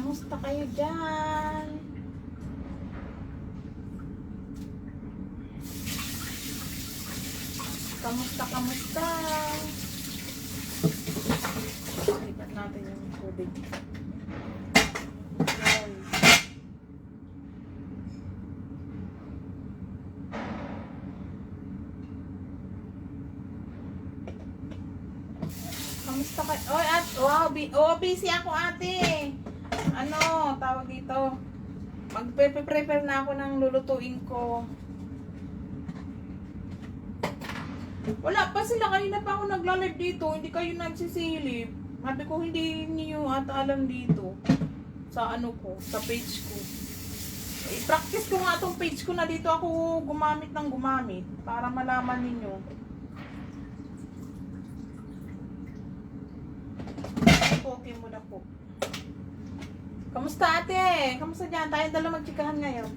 Kamusta kayo dyan? Kamusta? Lipat natin yung tubig. Ayan. Kamusta kayo? Oh, wow, busy ako ate. Ano, tawag dito. Magpe-prepare na ako ng lulutuin ko. Wala pa sila, kanina pa ako nagla-live dito, hindi kayo nagsisilip. Sabi ko hindi niyo ata alam dito. Sa ano ko, sa page ko. I-practice ko nga itong page ko na dito ako gumamit ng gumamit para malaman ninyo. Okay mo na po. Kamusta ate? Kamusta dyan? Tayong dalawa magchikahan ngayon.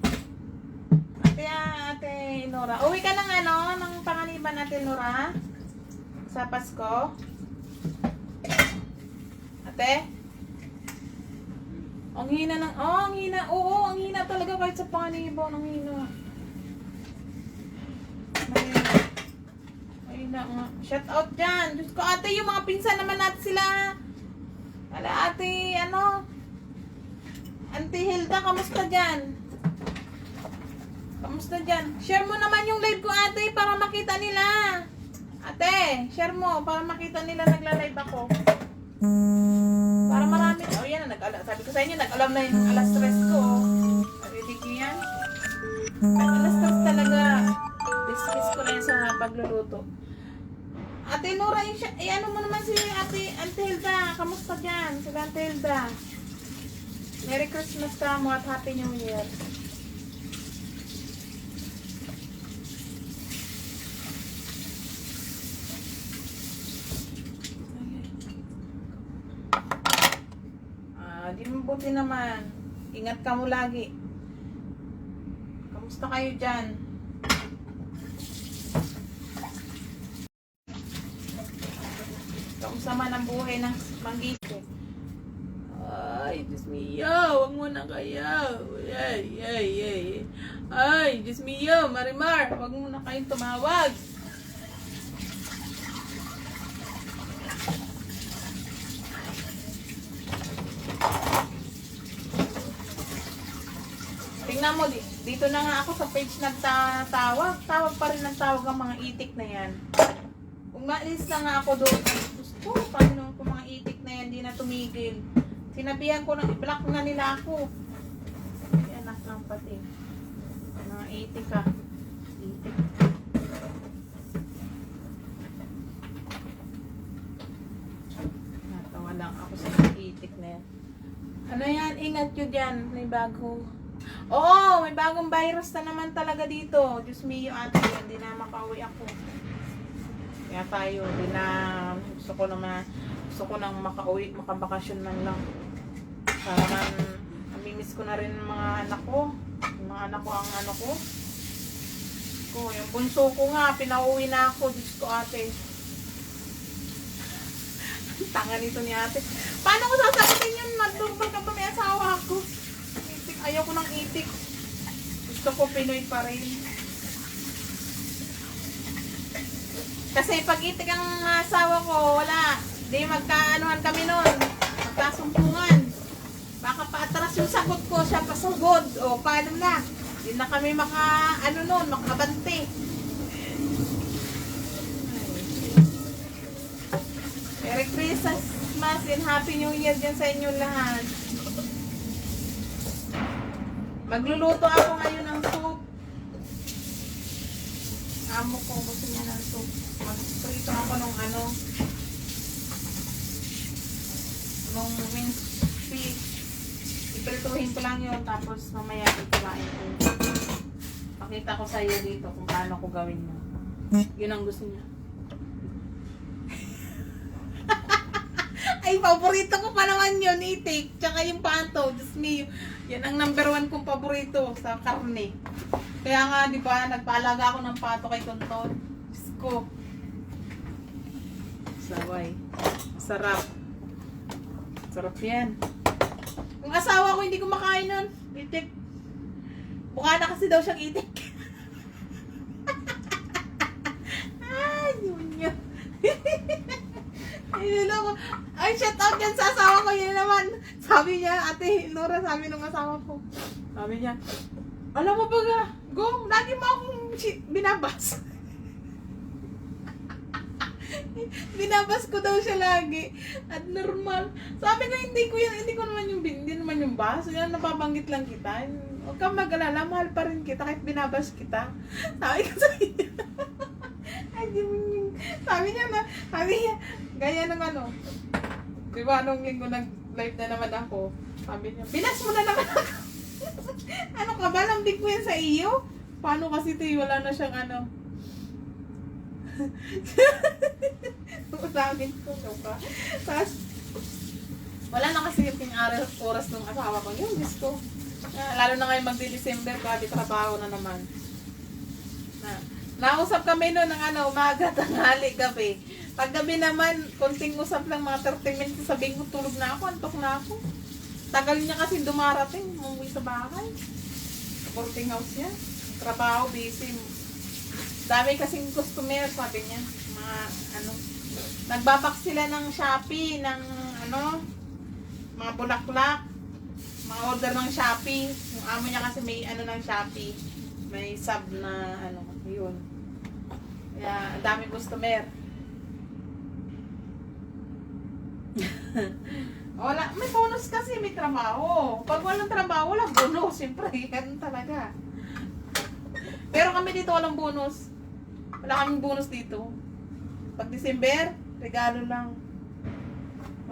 Ate Nora. Uwi ka ng ano? Ng panganiban ate Nora? Sa Pasko? Ate? Ang hina ng... Oh, ang hina. Oo, ang hina talaga kahit sa panganiban. Ang hina. Mahina nga. Shout out dyan. Diyos ko ate, yung mga pinsan naman natin sila. Wala ate, ano? Auntie Hilda, kamusta dyan? Kamusta dyan? Share mo naman yung live ko ate para makita nila. Ate, share mo para makita nila nagla-live ako. Para marami. Oh yan, sabi ko sa inyo, nag-alam na yung alas stress ko. Narinig niyo yan? At alas stress talaga. Dismiss ko na yan sa pagluluto. Ate Nora, ano mo naman si Auntie Hilda. Kamusta dyan? Si Auntie Hilda. Merry Christmas ka mo at Happy New Year. Di mabuti naman. Ingat ka mo lagi. Kamusta kayo dyan? Kamusta man ang buhay ng manggito? Ay, Diyos mio, wag mo na kaya. Ay, Diyos mio, Marimar, wag mo na kayong tumawag. Tingnan mo, dito na nga ako sa page nagtatawag. Tawag pa rin ng tawag ang mga itik na yan. Umalis na nga ako doon. Gusto, paano ko mga itik na yan, di na tumigil. Sinabihan ko nang i-block na nila ako. Ay, anak lang pati. Mga itik ka. Itik. Natawa lang ako sa mga itik na yan. Ano yan? Ingat nyo dyan. May bago. Oo, may bagong virus na naman talaga dito. Diyos mio ate, hindi na makauwi ako. Kaya tayo, gusto ko nang makauwi, makabakasyon man lang. Para man, namimiss ko na rin mga anak ko. Yung mga anak ko ang ano ko. Yung bunso ko nga, pinauwi na ako. Diyos ko ate. Tanga nito ni ate. Paano ko sasagutin yun? Magdurbal ka pa may asawa ko. Ayaw ko ng itik. Gusto ko Pinoy pa rin. Kasi pag itik ang asawa ko, wala. Di magkaanuhan kami nun. Magkasumpungan. Baka paatras yung sagot ko, siya pasugod. O, paano na? Di na kami makabante. Merry Christmas and Happy New Year dyan sa inyo lahat. Magluluto ako ngayon ng soup. Amo ko, gusto niya ng soup. Magprito ako nung minced fish. Iprituhin ko lang yun, tapos mamaya ikumain ko. Pakita ko sa iyo dito kung paano ko gawin yun. Yun ang gusto niya. Ay, paborito ko pa naman yun, itik. Tsaka yung panto, Diyos mio. Yan ang number 1 kong paborito sa karne. Kaya nga, di ba, nagpaalaga ako ng pato kay Tonton. Diyos ko. Saway. Sarap. Sarap yan. Yung asawa ko hindi kumakain nun. Itik. Mukha na kasi daw siyang itik. Ay, yun yun. Niloloko. Ay, shout out yan sa asawa ko. Yun naman. Sabi niya, Ate Nora, sabi nung asawa ko. Sabi niya, alam mo ba Gong, lagi mo akong binabas. Binabas ko daw siya lagi. At normal. Sabi ko, hindi ko naman hindi naman yung bas. Yan, napabanggit lang kita. Huwag kang mag-alala, mahal pa rin kita kahit binabas kita. Sabi ko sa inyo. Ay, di mo yung... Sabi niya, gaya ng ano. Di ba, anong linggo nag-live na naman ako. Sabi niya, binas mo na naman ako. Ano ka ba? Lambing ko yan sa iyo? Paano kasi ito, wala na siyang ano. Usamin ko pa. Tapos, wala na kasi yung oras ng asawa ko. Yung Diyos ko. Lalo na ngayon magdi-December, grabe trabaho na naman. Nausap kami noon ng umaga, tanghali, gabi. Pag gabi naman, konting usap lang, mga 30 minutes, sabihin ko tulog na ako, antok na ako. Tagal niya kasi dumarating, umuwi sa bahay. Boarding house niya. Trabaho, busy. Dami kasing customer, sabi niya. Mga nagbabak sila ng Shopee, ng mga bulaklak. Mga order ng Shopee. Yung amo niya kasi may ng Shopee. May sub na yun. Kaya, ang daming customer. Wala, may bonus kasi, may trabaho. Pag walang trabaho, walang bonus. Siyempre, ganun talaga. Pero kami dito walang bonus. Wala kaming bonus dito. Pag December, regalo lang.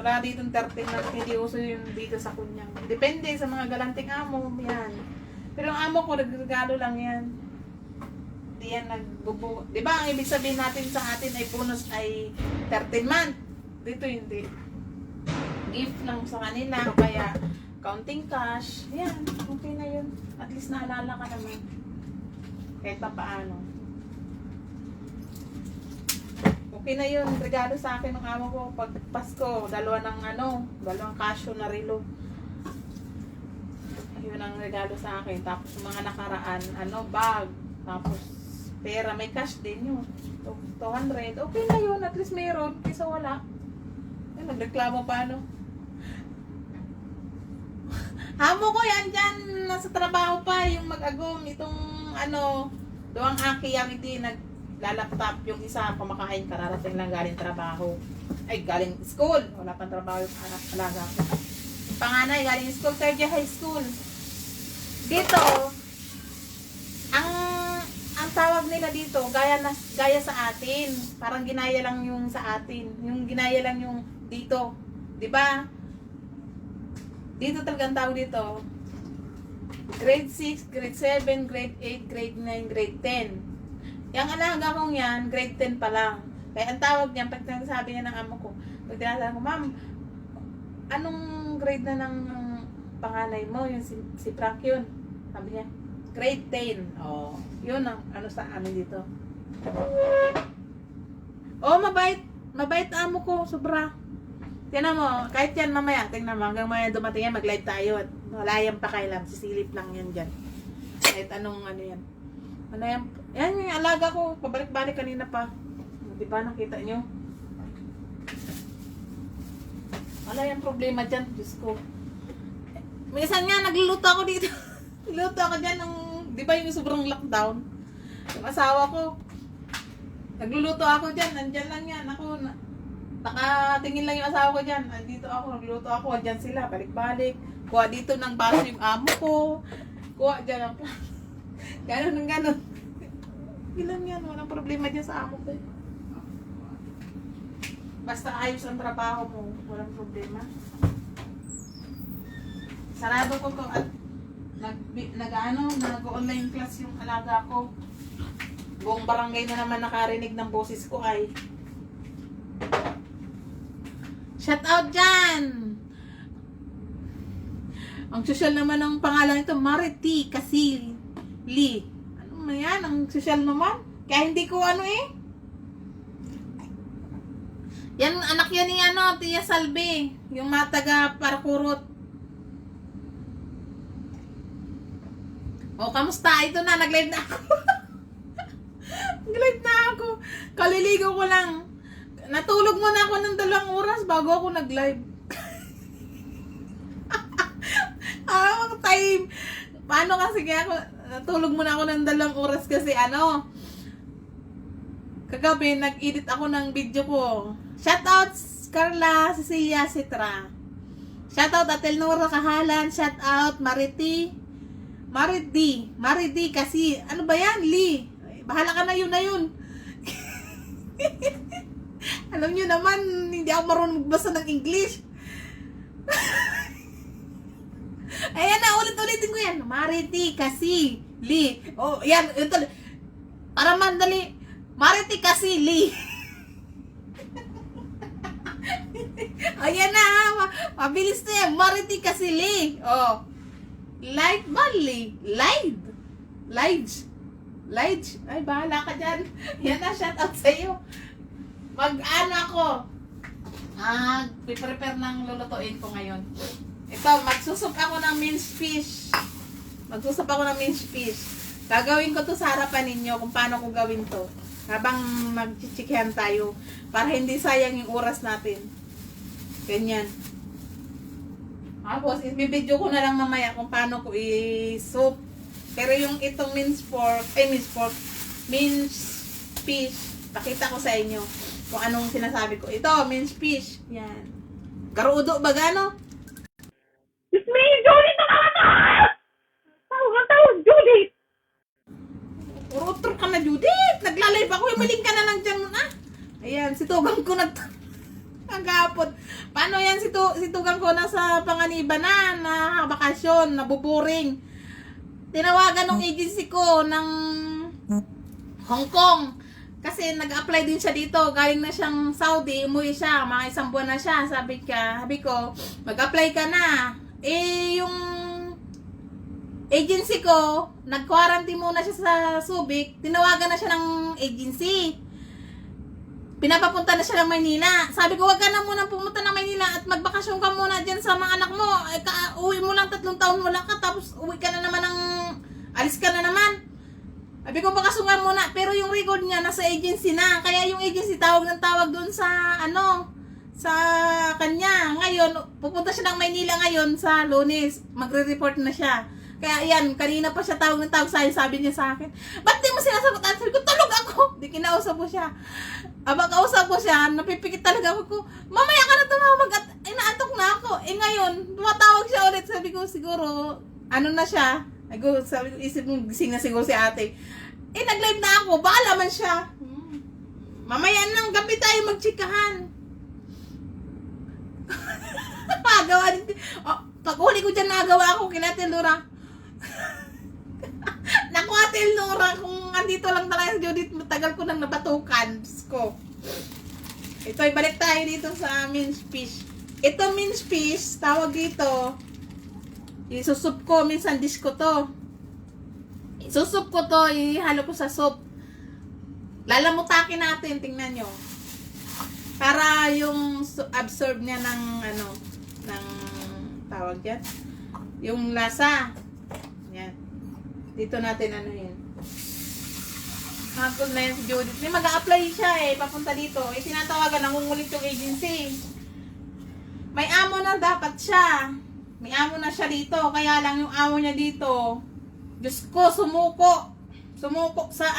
Wala dito 13 na hindi uso yun dito sa kunyang. Depende sa mga galanting amo, yan. Pero ang amo ko, nagregalo lang yan. Hindi yan nagbubu... Diba, ang ibig sabihin natin sa atin ay bonus ay 13 month. Dito hindi. Gift lang sa kanila, kaya counting cash. Yan, okay na yun. At least naalala ka naman. Kahit pa paano. Okay na yun. Regalo sa akin ng amo ko. Pag Pasko, dalawang casio na relo. Yun ang regalo sa akin. Tapos yung mga nakaraan, bag. Tapos pera, may cash din yun. 200. Okay na yun. At least mayroon. Kaysa wala. Yan, nagreklamo pa Amo ko yan dyan. Nasa trabaho pa. Yung mag-agong. Itong doang aki yang hindi naglalaptop. Yung isa kumakain, kararating lang galing trabaho. Ay, galing school. Wala pang trabaho yung anak, alaga ko. Yung panganay, galing school, third year high school. Dito, ang tawag nila dito, gaya sa atin. Parang ginaya lang yung sa atin. Yung ginaya lang yung dito. 'Di ba? Dito talaga ang tawag dito. Grade 6, grade 7, grade 8, grade 9, grade 10. Yung alaga kong yan, grade 10 pa lang. Kaya ang tawag niya, pag sabi niya ng amo ko, pag tinasabi ko, ma'am, anong grade na ng panganay mo? Yung si Frank yun. Sabi niya, grade 10. Oh, yun ang sa amin dito. Oh, mabait. Mabait amo ko, sobra. Tingnan mo, kahit yan mamaya, tingnan mo, hanggang mamaya dumating yan, mag-live tayo at wala yan pakailam, sisilip lang yan dyan. Kahit anong yan. Yan yung alaga ko, pabalik-balik kanina pa. Di ba, nakita nyo? Wala yung problema dyan, Diyos ko. Minsan nga, nagluluto ako dito. Nagluluto ako dyan ng, di ba yung sobrang lockdown? Yung asawa ko, nagluluto ako dyan, nandyan lang yan. Ako, nakatingin lang yung asawa ko dyan. Nandito ako, nagluto ako, andyan sila, balik-balik. Kuha dito ng baso yung amo ko. Kuha dyan ang ganon ng ganon. Ilan yan, walang problema dyan sa amo ko. Basta ayos ang trabaho mo, walang problema. Sarado ko to at nag-online class yung alaga ko. Buong barangay na naman nakarinig ng boses ko ay. Shout out dyan! Ang social naman ng pangalan nito, Marity Kasili. Ano na yan? Ang social naman? Kaya hindi ko Yan, anak yan ni Tia Salve. Yung mataga Parakurot. O, kamusta? Ito na, nag-live na ako. Nag-live na ako. Kaliligo ko lang. Natulog muna ako ng 2 oras bago ako nag-live. Ang time. Paano kasi kaya ako, natulog muna ako ng 2 oras kasi kagabi nag-edit ako ng video ko. Shoutouts Carla, Cecilia, Citra. Shoutout Atel Nora Kahalan. Shoutout Mariti kasi. Ano ba yan? Lee. Bahala ka na yun. Alam nyo naman, hindi ako marunong magbasa ng English. Ayan na, ulit-ulitin ko yan. Mariti kasi. Lee. Oh, yan. Ito. Para mandali. Mariti kasi. Lee. Ayan na. Mabilis na yan. Mariti kasi. Lee. Oh. Live ba? Live. Ay, bahala ka dyan. Yan na, shout out sa'yo. Mag-ano ako. Prepare ng lulutuin ko ngayon. Ito, magsusup ako ng minced fish. Gagawin ko to sa harapan ninyo kung paano ko gawin to. Habang magchichikyan tayo. Para hindi sayang yung oras natin. Ganyan. Tapos, ibibidyo ko na lang mamaya kung paano ko i-soup. Pero yung itong minced fish, pakita ko sa inyo kung anong sinasabi ko. Ito, minced fish. Yan. Garudo ba gano? It's me, Judith! Tawag, Judith! Urutro ka na, Judith! Naglalay pa ako. Humiling ka na lang dyan muna. Ayan, situgang ko na ang gapon. Paano yan situgang ko na sa Panganiban na bakasyon, nabuburing. Tinawagan ng agency ko ng Hong Kong. Kasi nag-apply din siya dito. Galing na siyang Saudi, umuwi siya. Mga 1 buwan na siya. Sabi ko, mag-apply ka na. Yung agency ko, nag-quarantine muna siya sa Subic. Tinawagan na siya ng agency. Pinapapunta na siya ng Maynila. Sabi ko, wag ka na muna pumunta ng Maynila at magbakasyon ka muna dyan sa mga anak mo. Uwi mo lang 3 taon wala ka, tapos uwi ka na naman alis ka na naman. Sabi ko, bakasyon ka muna. Pero yung record niya, nasa agency na. Kaya yung agency tawag ng tawag doon sa, sa kanya. Ngayon, pupunta siya ng Maynila ngayon sa Lunes. Magre-report na siya. Kaya yan, kanina pa siya tawag ng tawag sa akin, sabi niya sa akin, ba't di mo sinasagot? Sabi ko, tulog ako! Di kinausap ko siya. Kausap ko siya, napipikit talaga ako. Mamaya ka na tumawag at inaantok na ako. Ngayon, tumatawag siya ulit. Sabi ko, siguro, na siya. Sabi ko, isip mo, gising na siguro si ate. Nag-live na ako, baka laman siya. Mamaya nang gabi tayo magchikahan. Pag uli ko dyan nagawa ako, kinatilura. Naku, Ate Nora, kung andito lang talaga si Judith, matagal ko nang nabatukan. Ko. Ito, ibalik tayo dito sa minced fish. Ito minced fish, tawag dito. Isusup ko, minsan dish ko to. Isusup ko to, ihalo ko sa soup. Lalamutakin natin, tingnan nyo. Para yung absorb niya ng ng tawag yan. Yung lasa. Yan. Dito natin yun. Hapon na yan si Judith. May mag-a-apply siya papunta dito. Tinatawagan, nangungulit yung agency. May amo na dapat siya. May amo na siya dito. Kaya lang yung amo niya dito, Diyos ko, sumuko. Sumuko sa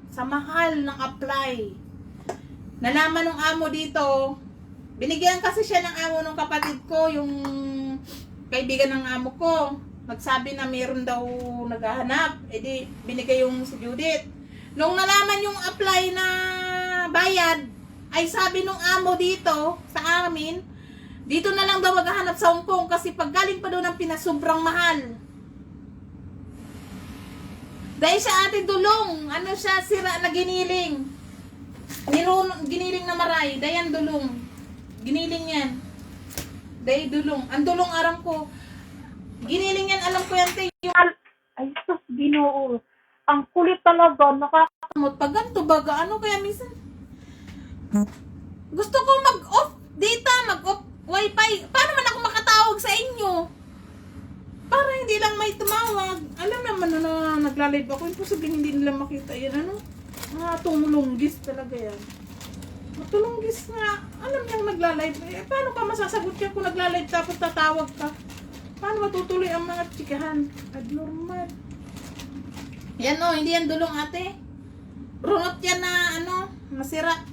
sa mahal ng apply. Nalaman ng amo dito, binigyan kasi siya ng amo ng kapatid ko, yung kaibigan ng amo ko. Nagsabi na mayroon daw naghahanap. Di binigay yung si Judith. Nung nalaman yung apply na bayad, ay sabi nung amo dito sa amin, dito na lang daw maghahanap sa Hong Kong kasi pag galing pa doon ng Pinas, sobrang mahal. Dahil sa Ate Dulong, siya, sira na giniling. Giniling na maray, dayan dulong. Giniling yan. Day dulong. Ang dulong aram ko. Giniling yan, alam ko yan, te. Ay, sus, Ginoo. Ang kulit talaga, Kamot pag ganito baga, kaya minsan gusto ko mag-off data, mag-off wifi. Paano man ako makatawag sa inyo? Para hindi lang may tumawag. alam naman na nagla-live ako. Imposible hindi nila makita yan. Ano? Tumulunggis talaga yan. Matulunggis nga. Alam niyang nagla-live. Paano ka masasagot yan kung nagla-live tapos tatawag ka? Paano matutuloy ang mga chikahan? Abnormal. Yan o, hindi yan dulong ate. Runot yan na masira.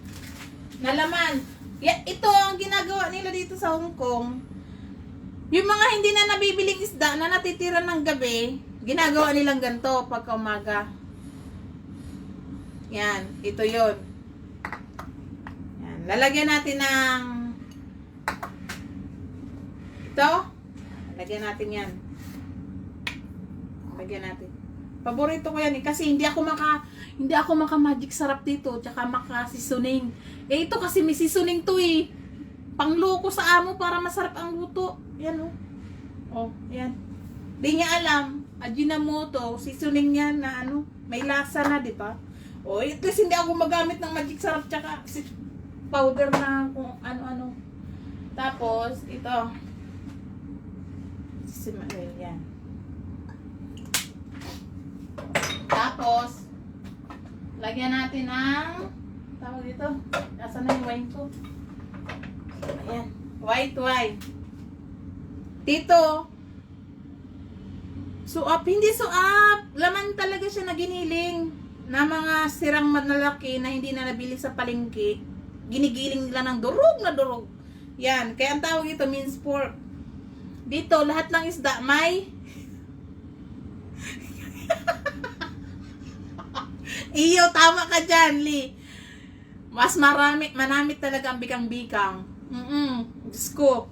Na laman. Ito ang ginagawa nila dito sa Hong Kong. Yung mga hindi na nabibiling isda na natitira ng gabi, ginagawa nilang ganito pagka umaga. Yan, ito yon. Yan, lalagyan natin ng ito. Lagyan natin yan. Lagyan natin. Paborito ko yan kasi hindi ako maka magic sarap dito tsaka maka seasoning. Ito kasi may seasoning to Pangloko sa amo para masarap ang luto. Yan yan. Di niya alam, Ajinomoto, seasoning yan na may lasa na, di ba? At least hindi ako magamit ng magic sarap tsaka powder na kung ano-ano. Tapos ito. Yan. Tapos, lagyan natin ng tawag dito. Nasaan na yung wine ko? Ayan. White wine. Dito. Suap. Hindi suap. Laman talaga siya na giniling. Na mga sirang manlalaki na hindi na nabili sa palengke. Ginigiling nila ng durog na durog. Yan. Kaya ang tawag ito minced pork. Dito, lahat ng isda may iyo, tama ka dyan, Lee. Mas manamit talaga ang bikang-bikang. Diyos ko.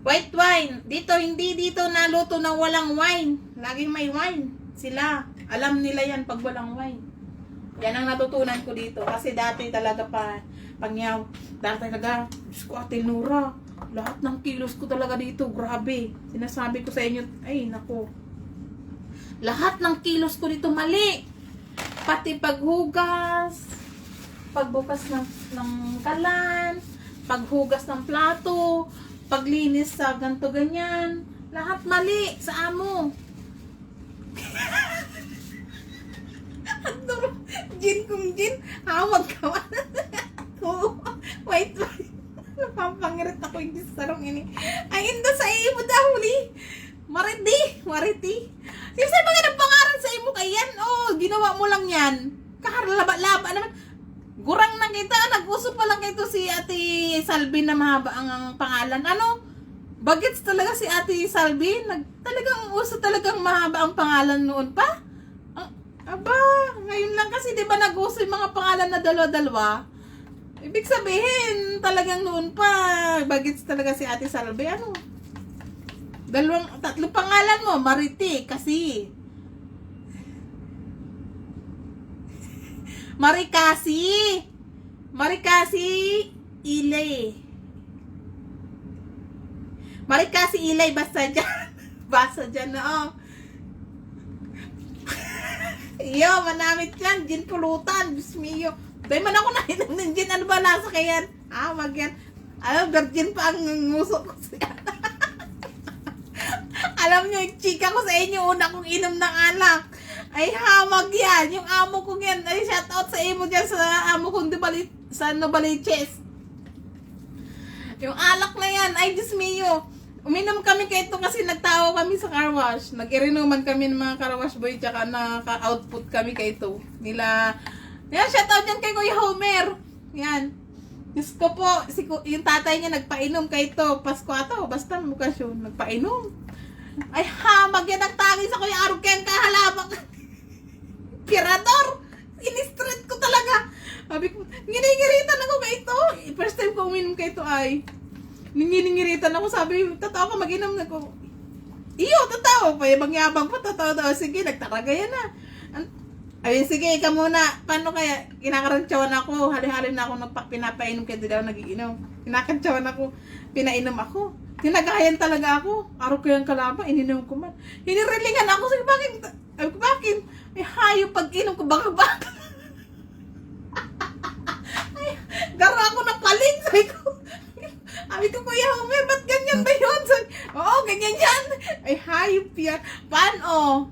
White wine. Dito, hindi dito naluto ng walang wine. Laging may wine. Sila. Alam nila yan pag walang wine. Yan ang natutunan ko dito. Kasi dati talaga pangyaw. Dati talaga, Diyos ko, Ate Nora. Lahat ng kilos ko talaga dito. Grabe. Sinasabi ko sa inyo, ay, nako. Lahat ng kilos ko dito mali. Pati paghugas, pagbukas ng kalan, paghugas ng plato, paglinis sa ganto ganyan, lahat mali sa amo. Gin kung gin, hawag ka man. Wait. Napapangirit ako yung sarong ini. Ay, indo sa iyo mo dahuli. Mariti. Yung sa mga nagpangaran sa imo kayan, ginawa mo lang yan. Kaharlaba-laba naman. Gurang na kita, nag-uso pa lang ito si Ate Salvi na mahaba ang pangalan. Bagets talaga si Ate Salvi. Talagang uso talagang mahaba ang pangalan noon pa. Aba, ngayon lang kasi di ba nag-uso yung mga pangalan na dalawa-dalawa. Ibig sabihin, talagang noon pa, bagets talaga si Ate Salvi. Tatlong pangalan mo, Mariti, kasi. Marikasi Ilay. Marikasi Ilay, basta dyan na, Iyo, manamit yan, gin pulutan, bismiyo. Dahil man ako nainom ng gin, ano ba nasa kayan? Wag yan. Virgin pa ang nguso ko siya. Alam nyo, yung chika ko sa inyo, una kong inom ng alak. Ay, hamag yan. Yung amo kong yan. Ay, shout out sa imo dyan sa amo kong sa Novaliches. Yung alak na yan. Ay, Diyos mio. Uminom kami kaito kasi nagtawa kami sa car wash. Nag-irinuman kami ng mga car wash boy tsaka naka-output kami kaito. Yan, shout out dyan kay Kuya Homer. Yan. Diyos ko po, yung tatay niya nagpainom kaito. Pasko ato, basta mukasyon. Nagpainom. Ay, hamag yan ang tangi sa Kuya Arog kayang kahalabang. Pirador! In-street ko talaga. Sabi ko, nginingiritan ako kaito. First time ko uminom kaito ay, ningingiritan ako. Sabi, totoo ka mag-inom na ko. Iyo, totoo. Payabang-yabang pa, totoo daw. Sige, nagtaraga yan na. Ayun, sige, ikaw muna. Paano kaya? Kinakarantsawan ako. Hali-hali na ako pinapainom kaya di daw nagiinom. Kinakantsawan ako. Pinainom ako. Tinagayan talaga ako. Araw ko yung kalaba, ininom ko man. Hinirilingan ako. Sige, bakit? Ay, hayo pag-inom ko. Baka. Ay, garo ako na paling. Sabi ko, Kuya Homer, ba't ganyan ba yun? Oo, ganyan yan. Ay, hayop impyerno. Paano?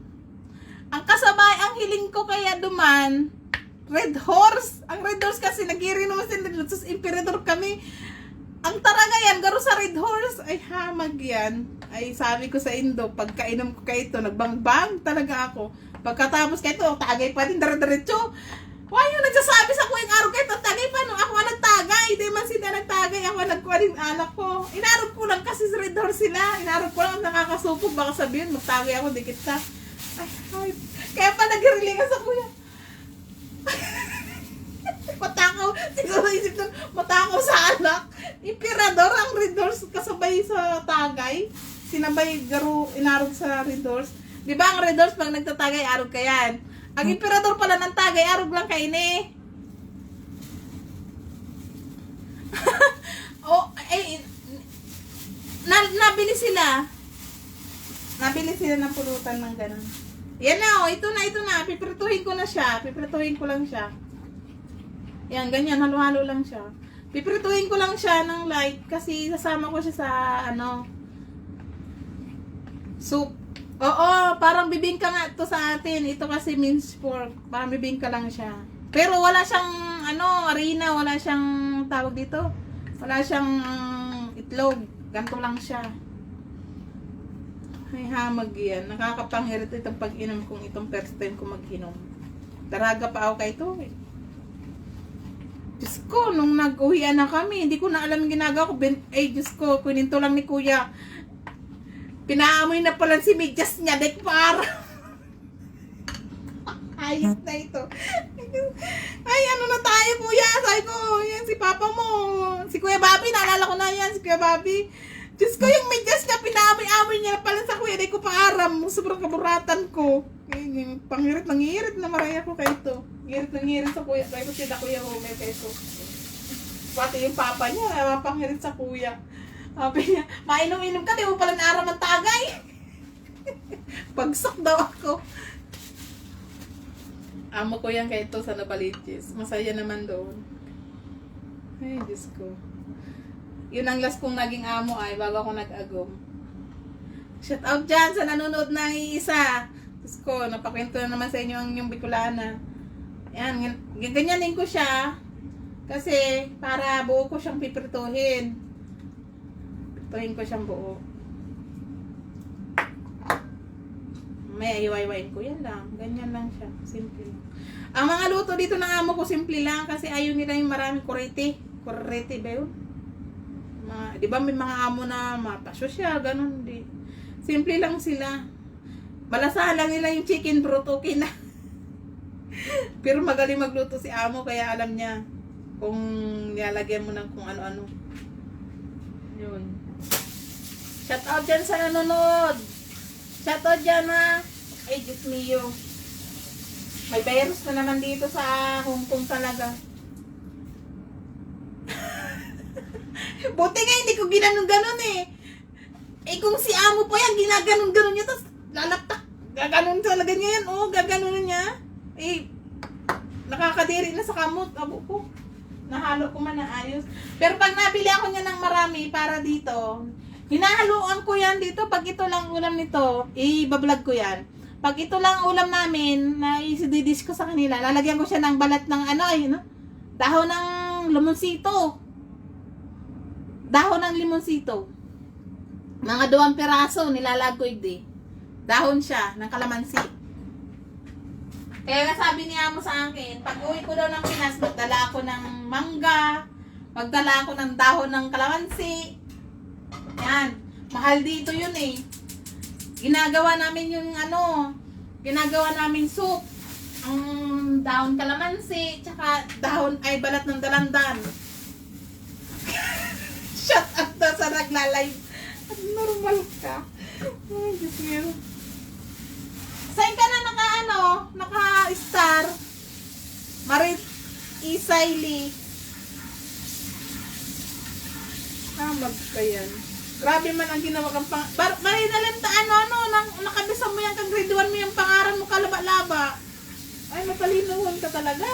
Ang kasabay, ang hiling ko kaya duman, Red Horse. Ang Red Horse kasi nagiri naman sila, tapos Emperador kami. Ang taraga yan, garo sa Red Horse. Ay, hamag yan. Ay, sabi ko sa Indo, pagkainom ko kayo ito, nagbangbang talaga ako. Pagkatapos kayo ito, tagay pa rin, dara-diretso. Why yung nagsasabi sa kuwing araw kayo, tagay pa nung ako nagtagay. Hindi man sila nagtagay, ako nagkuha din anak ko. Inarap ko lang kasi sa Red Horse sila. Inarap ko lang, nakakasupog. Baka sabihin, magtagay ako, dikit ka. Ay, kaya pa nag-relingan sa kuya. Matakaw, siguro isip nun, matakaw sa anak. Emperador, ang Red Horse kasabay sa tagay. Sinabay garo, inarog sa Red Horse. Di ba ang Red Horse pag nagtatagay, arog ka yan. Ang Emperador pala ng tagay, arog lang kayo ni. Oh, eh, nabili sila. Nabili sila ng pulutan ng ganun. Yan na, oh, ito na. Piprituhin ko na siya. Piprituhin ko lang siya. Yan, ganyan, halo-halo lang siya. Piprituhin ko lang siya ng light kasi sasama ko siya sa, soup. Oo, parang bibingka nga to sa atin. Ito kasi minced pork. Parang bibingka lang siya. Pero wala siyang, harina. Wala siyang, tawag dito. Wala siyang itlog. Ganto lang siya. Ay, hamag yan. Nakakapanghirit itong pag-inom kung itong first time ko mag-inom. Daraga pa ako kay ito. Diyos ko, nung nag-uwian na kami, hindi ko na alam yung ginagawa ko. Diyos ko, kuninto lang ni kuya. Pinaamoy na pala si medyas niya. Dek para. Ayos na ito. Ay, ano na tayo, kuya? Sabi ko, yan si papa mo. Si Kuya Bobby, naalala ko na yan. Si Kuya Bobby. Diyos ko, yung medyas niya, pinaamoy-amoy niya pala sa kuya. Dek ko paaram. Sobrang kaburatan ko. Yung panghirit, nangihirit na maraya ko kayo ito. Nangihirit sa kuya. Sabi ko sila kuya mo, may peso. Pati yung papa niya, panghirit sa kuya. Sabi niya, mainom-inom ka, di mo pala naaram ang tagay. Pagsak daw ako. Amo ko yan kay ito sa Nabaliches. Masaya naman doon. Ay, Diyos ko. Yun ang last kong naging amo ay bago ako nag-agom. Shout out dyan sa nanonood na isa. Diyos ko, napakwento na naman sa inyo ang yung Bicolana. Yan, ganyanin ko siya. Kasi para buo ko siyang piprituhin. Piprituhin ko siyang buo. May iwain ko yan lang. Ganyan lang siya. Simple. Ang mga luto dito ng amo ko, simple lang. Kasi ayaw nila yung maraming kurete. Kurete ba yun? Di ba may mga amo na mapasosyal, ganun. Di. Simple lang sila. Malasahan lang nila yung chicken broth, okay na. Pero magaling magluto si amo, kaya alam niya kung nilalagyan mo ng kung ano-ano. Yun. Shout out dyan sa nanonood. Shout out dyan ha. Ay, Diyos mio. May virus na naman dito sa Hong Kong talaga. Buti nga hindi ko ginanon-ganon eh. Eh kung si amo po yan, ginaganon-ganon niya, tapos lalaptak. Gaganon talaga niya yan. Oo, gaganon niya. Eh, nakakadiri na sa kamot. Abo ko. Nahalo ko man na ayos. Pero pag nabili ako niya ng marami para dito, hinahaluan ko yan dito. Pag ito lang ulam nito, i-vlog ko yan. Pag ito lang ulam namin, na i-didish ko sa kanila, lalagyan ko siya ng balat ng dahon ng limonsito. Dahon ng limonsito. Mga 2 piraso, nilalagoy di. Dahon siya, ng kalamansi. Kaya sabi niya mo sa akin, pag uwi ko daw ng Pinas, magdala ako ng mangga, magdala ako ng dahon ng kalamansi. Yan. Mahal dito yun eh. Ginagawa namin yung ginagawa namin soup. Ang dahon kalamansi, tsaka dahon ay balat ng dalandan. Shut up na sa nagla-live. Normal ka. Ay, Diyos mio. Saan ka na naka-star? Marit Isaili. Mag ka yan. Grabe man ang ginawa kang Marinalim ta nakabisan mo yan kang grade 1 mo yung pangaran mo kalaba-laba. Ay, matalinuhon ka talaga.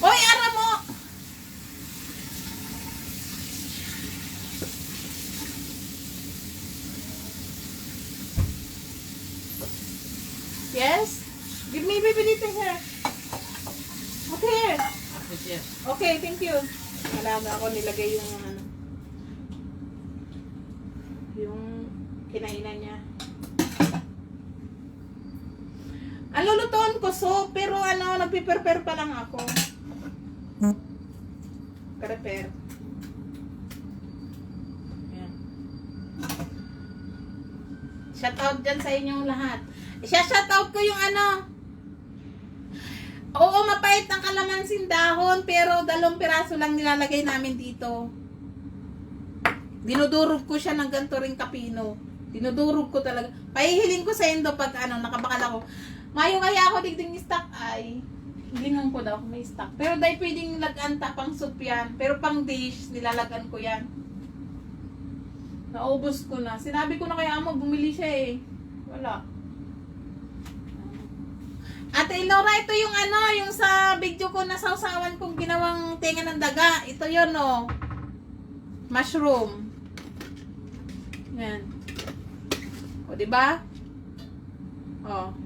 Oy, ara mo! Open it here. Okay. Okay, thank you. Alaga ako nilagay yung ano. Yung kinainan niya. Ang lulutuan ko soup, pero ano, nagpiprepare pa lang ako. Prepare. Ayan. Shout out dyan sa inyong lahat. Shout out ko yung ano. Oo, mapait ang kalamansin dahon, pero 2 piraso lang nilalagay namin dito. Dinudurog ko siya ng ganito ring kapino. Dinudurog ko talaga. Pahihiling ko sa endo pag ano, nakabakal ako. Ngayon kaya ako digding stock ay, hilingan ko daw kung may stock. Pero dahil pwedeng laganta pang soup yan. Pero pang dish, nilalagan ko yan. Naubos ko na. Sinabi ko na kaya mo, bumili siya eh. Wala. Ate Laura, ito yung ano, yung sa video ko na sausawan kong ginawang tenga ng daga. Ito yun, oh. Mushroom. Yan. O, diba? O.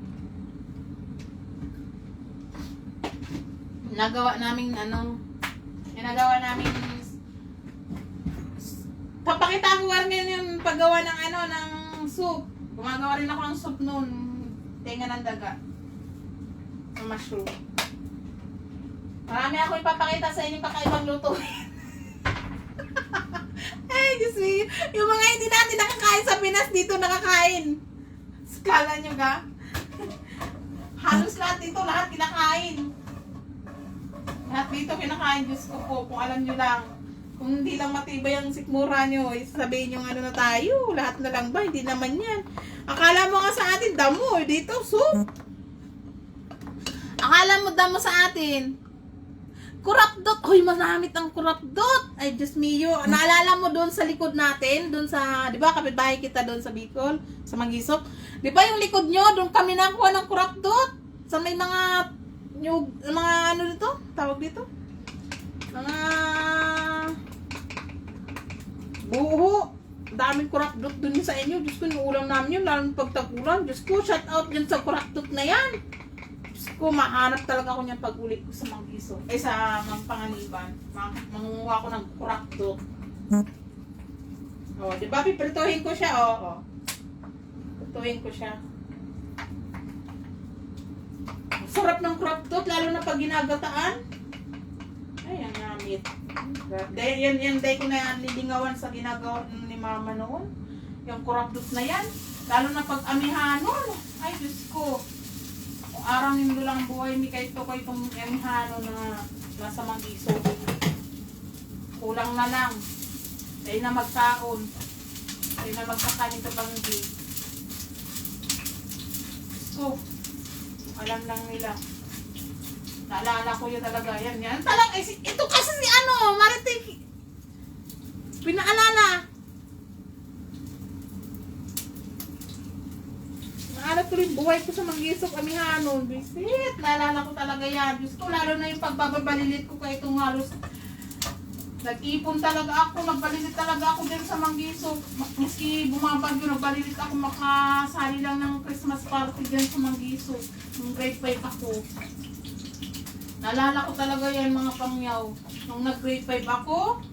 Nagawa namin ano, ginagawa namin, papakita ko ngayon yung paggawa ng ano, ng soup. Gumagawa rin ako ng soup noon, tenga ng daga. Ng mushroom. Marami ako ipapakita sa inyo kakaibang lutuin. Ay, Diyos me. Yung mga hindi natin nakakain sa Pinas, dito nakakain. Skala nyo ga? Halos lahat dito, lahat kinakain. Lahat dito kinakain, Diyos ko po. Kung alam nyo lang, kung hindi lang matibay ang sikmura nyo, sabihin nyo ano na tayo, lahat na lang ba? Hindi naman yan. Akala mo nga sa atin, damo, dito, soup. Akala mo damo sa atin. Kurapdot. Hoy, manamit ang kurapdot. Ay, Diyos mio. Naalala mo doon sa likod natin? Doon sa, di ba, kapitbahay kita doon sa Bicol? Sa Magisok? Di ba yung likod nyo? Doon kami nakuha ng kurapdot. Sa may mga, yung, mga ano dito? Tawag dito? Mga buho. Daming kurapdot doon sa inyo. Diyos ko, yung ulam namin yun. Lalo pagtagulan. Diyos ko, shout out dyan sa kurapdot na yan. Ko mahanap talaga ako niyan pag ulit ko sa Manggiso. Eh sa Panganiban. Mangunguha ko ng kurapdot. Oh, di ba piprituhin ko siya, oh. Prituhin ko siya. Sarap ng kurapdot lalo na pag ginagataan. Ay, ang yamit. Yan dahil ko na lilingawan sa ginagawa ni Mama noon. Yung kurapdot na yan. Lalo na pag amihanon. Ay, Diyos ko. Arang yung lang buhay mi kay to kay itong emihano na nasa Manggiso. Kulang na lang. Tayo na magkaon. Tayo na magkakanin sa Banggi. So, alam lang nila. Naalala ko yun talaga. Yan. Talang, ito kasi si ano, Mariting. Pinaalala. Naalala ko rin buhay ko sa Manggisok, amihanon. Bisit, naalala ko talaga yan. Diyos ko, lalo na yung pagbabalilit ko kay itong halos. Nag-ipon talaga ako, nagbalilit talaga ako din sa Manggisok. Miski bumabagyo, nagbalilit ako, makasali lang ng Christmas party din sa Manggisok. Nung grade 5 ako. Naalala ko talaga yan mga pangyaw. Nung nag-grade 5 ako,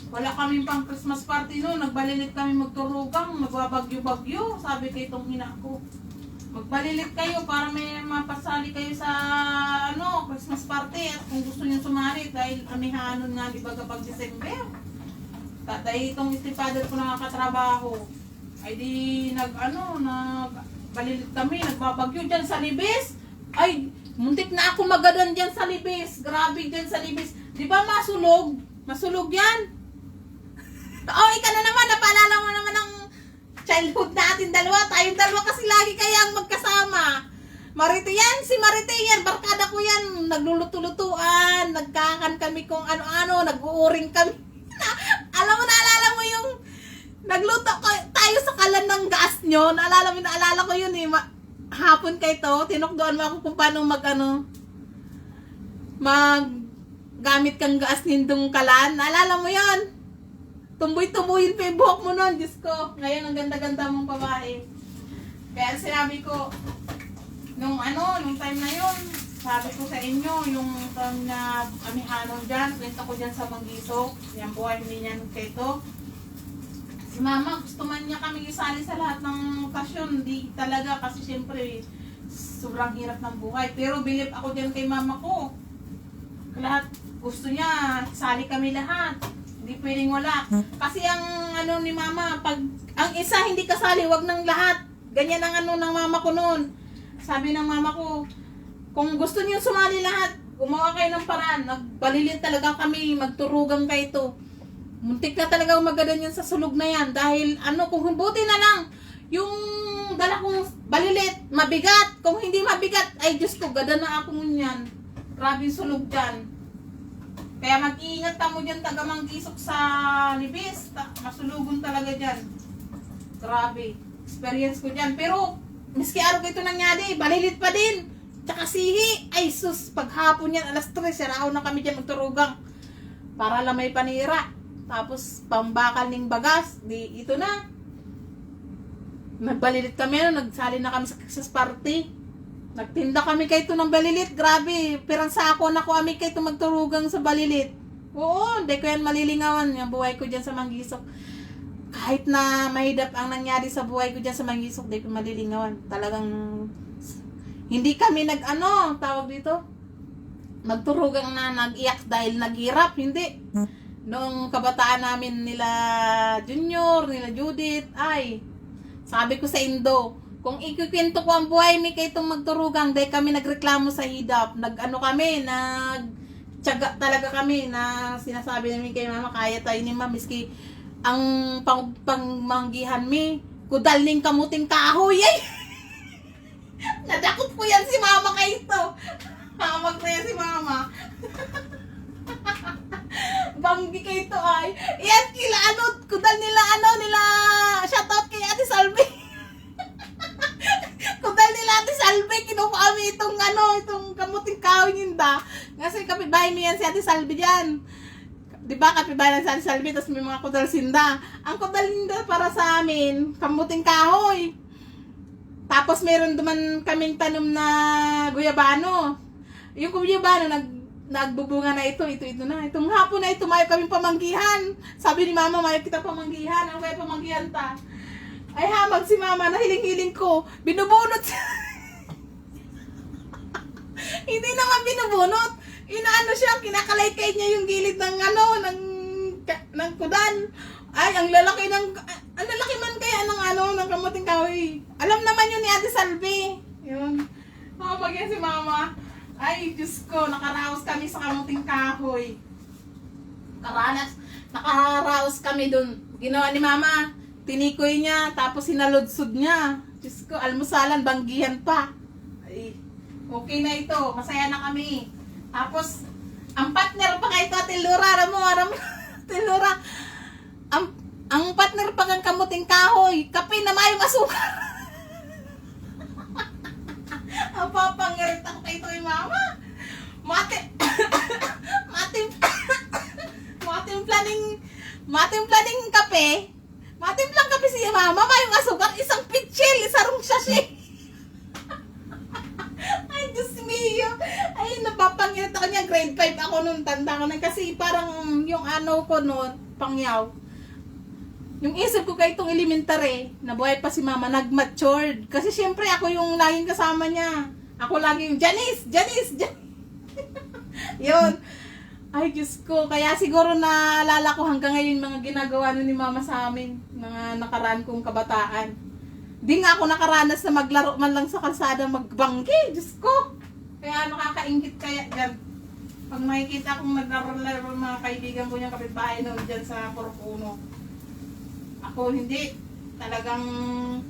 wala kaming pang Christmas party noon. Nagbalilit kami magturugang, magbabagyo-bagyo. Sabi kay itong ina ko. Magbalilit kayo para may mapasali kayo sa ano, Christmas party. At kung gusto niyo sumali dahil amihanon nga di ba kapag December. Dahil itong stepfather ko nakakatrabaho. Ay di nagbalilit kami, nagbabagyo dyan sa Libis. Ay, muntik na ako magadan dyan sa Libis. Grabe dyan sa Libis. Di ba masulog? Masulog yan. Oh, ika na naman, napaalala mo naman ang childhood natin dalawa. Tayong dalawa kasi lagi kayang magkasama. Marite yan, si Marite yan, barkada ko yan. Nagluluto-lutuan, nagkakan kami kung ano-ano, nag-uuring kami. Alam mo, naalala mo yung nagluto tayo sa kalan ng gas nyo. Naalala ko yun eh. Hapon kayo to, tinukdoan mo ako kung paano gamit kang gas nindong kalan. Naalala mo yun? Tumboy-tumboyin pa yung buhok mo nun, Diyos ko. Ngayon, ang ganda-ganda mong babae. Kaya sinabi ko, nung time na yun, sabi ko sa inyo, yung time na amihanon dyan, kwenta ko dyan sa Manggiso, yan buhay hindi niyan keto. Si mama, gusto man niya kami isali sa lahat ng okasyon, hindi talaga kasi syempre, sobrang hirap ng buhay. Pero believe ako dyan kay mama ko. Lahat, gusto niya, isali kami lahat. Hindi pwedeng wala. Kasi ang ni mama, pag ang isa hindi kasali, wag ng lahat. Ganyan ang ng mama ko noon. Sabi ng mama ko, kung gusto niyo sumali lahat, gumawa kayo ng paraan. Nagbalilit talaga kami, magturugang kayo ito. Muntik na talaga magadan yan sa sulog na yan. Dahil kung buti na lang, yung dala kong balilit, mabigat. Kung hindi mabigat, ay Diyos ko, gada na ako ngunyan. Grabe yung sulog dyan. Kaya mag-iingat mo dyan, taga Manggisok sa Libis. Masulugon talaga dyan. Grabe. Experience ko dyan. Pero, miski araw ito nangyari, balilit pa din. Tsaka sihi. Ay sus, paghapon yan, alas 3, saraw na kami dyan magturugang. Para lang may panira. Tapos, pambakal ng bagas. Di, ito na. Nagbalilit kami, nagsali na kami sa Christmas party. Nagtinda kami kay ito ng balilit. Grabe, pirang sako na ko kami kay ito magturugang sa balilit. Oo, hindi ko yan malilingawan. Yung buhay ko dyan sa Manggisok. Kahit na mahidap ang nangyari sa buhay ko dyan sa Manggisok, hindi ko malilingawan. Talagang, hindi kami tawag dito, magturugang na nag-iyak dahil naghirap. Hindi. Noong kabataan namin nila Junior, nila Judith, ay, sabi ko sa Indo, kung ikikwento ko ang buhay ni kay itong magturugang, dahil kami nagreklamo sa hidap, tiyaga talaga kami na sinasabi namin kay mama, kaya tayo ni mama, miski ang pangmanggihan mi, kudal ning kamuting kahoy, ay! Nadakot ko yan si mama kay ito. Mamag na yan si mama. Banggi kay ito ay. Yan kila kudal nila shoutout kay Ate Salvi. Kudal nila Ate Salvi, kinuha kami itong kamuting kahoy ninda. Kasi kapitbahay mi yan si Ate Salvi diyan. Diba kapitbahay ng Ate Salvi, tapos may mga kudal sinda. Ang kudal ninda para sa amin, kamuting kahoy. Tapos meron duman kaming tanom na guyabano. Yung guyabano, nagbubunga na ito na. Itong hapon na ito, mayo kaming pamanggihan. Sabi ni mama, mayo kita pamanggihan. Ano kaya pamanggihan ta? Ay hamag si mama, nahiling-hiling ko. Binubunot siya. Hindi naman binubunot. Inaano siya, kinakalaykay niya yung gilid ng ng kudan. Ay, ang lalaki man kaya ng kamuting kahoy. Alam naman yun ni Ate Salvi. Yun. Pag yan si mama. Ay, Diyos ko, nakaraos kami sa kamuting kahoy. Nakaraos kami dun. Ginawa ni mama, tinikoy niya, tapos sinalodsod niya. Diyos ko, almusalan, banggihan pa. Ay, okay na ito, masaya na kami. Tapos, ang partner pa kay Ate Lura, aram mo, Ate Lura, ang partner pa kang kamuting kahoy, kape na mayong asukar. Ang papangirit ako kay ito mama. Matimpla ning kape. Matimplang kape siya mama, mayong asukar, isang pitchel, isarong sachet. Ay, Diyos mio. Ay, napapangirit ako niya. Grade 5 ako noon. Tanda ko na. Kasi parang yung ko noon, pangyaw. Yung isip ko kay itong elementary, nabuhay pa si mama, nag-matured. Kasi syempre ako yung laging kasama niya. Ako lagi yung Janice. Yun. Ay, Diyos ko. Kaya siguro naalala ko hanggang ngayon mga ginagawa nun ni mama sa amin. Mga nakaraan kong kabataan. Di nga ako nakaranas na maglaro man lang sa kalsada magbanggi. Diyos ko. Kaya nakakaingit kaya dyan. Pag makikita akong naglaro mga kaibigan ko niyang kapitbahay noon dyan sa Purpuno. Ako hindi. Talagang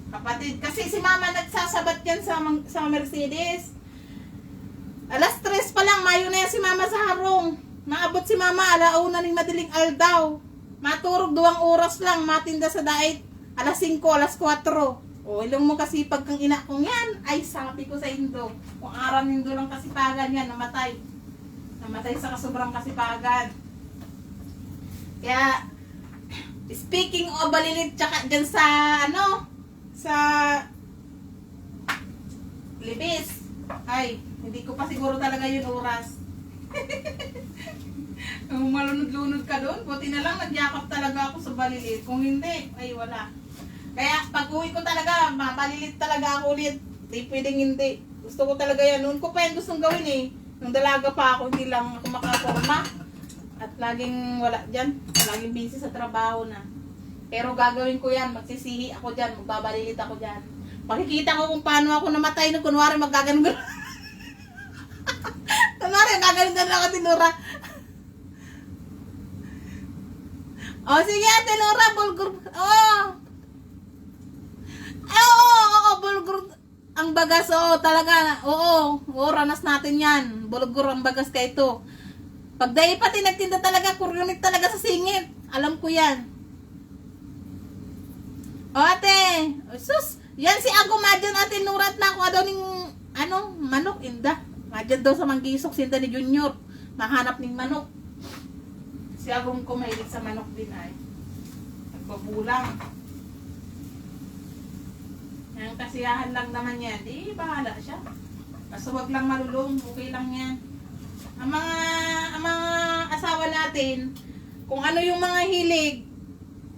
kapatid. Kasi si mama nagsasabat yan sa Mercedes. Alas 3 pa lang, mayo na yan si mama sa harong. Maabot si mama, alauna ng madaling aldaw. Maturog 2 oras lang, matinda sa dait. Alas 5, alas 4. O, ilong mo kasi pag kang ina kong yan, ay sabi ko sa Indo. Kung aram Indo lang kasipagan yan, namatay. Namatay sa kasobrang kasipagan. Kaya, speaking of balilit, tsaka dyan sa, sa Libis. Ay, hindi ko pa siguro talaga yun oras. Kung malunod-lunod ka doon, buti na lang nagyakap talaga ako sa balilit. Kung hindi, ay wala. Kaya pag uwi ko talaga, mabalilit talaga ako ulit. Di pwedeng hindi. Gusto ko talaga yan. Noon ko pa yan gustong gawin eh. Nung dalaga pa ako, hindi lang ako makaporma. At laging wala dyan. Laging busy sa trabaho na. Pero gagawin ko yan. Magsisihi ako dyan. Magbabalilit ako dyan. Makikita ko kung paano ako namatay nung kunwari magaganon-ganon. Kunwari magaganon-ganon ako tinura. Oh, sige Ate Laura, bulgur. Oh. Oo, bulgur. Ang bagas, oo, talaga. Oo, ranas natin yan. Bulgur ang bagas ka ito. Pag dahil pati nagtinda talaga, kuryonit talaga sa singit. Alam ko yan. O ate, sus, yan si Ago madyan Ate Nurat na ako daw ning, manok, inda. Madyan daw sa Manggisok, sinta ni Junior. Mahanap ning manok. Si Agong ko mahilig sa manok din ay. Nagbabulang. Ang kasiyahan lang naman yan. Di, bahala siya. Basta wag lang malulong. Okay lang yan. Ang mga asawa natin, kung ano yung mga hilig,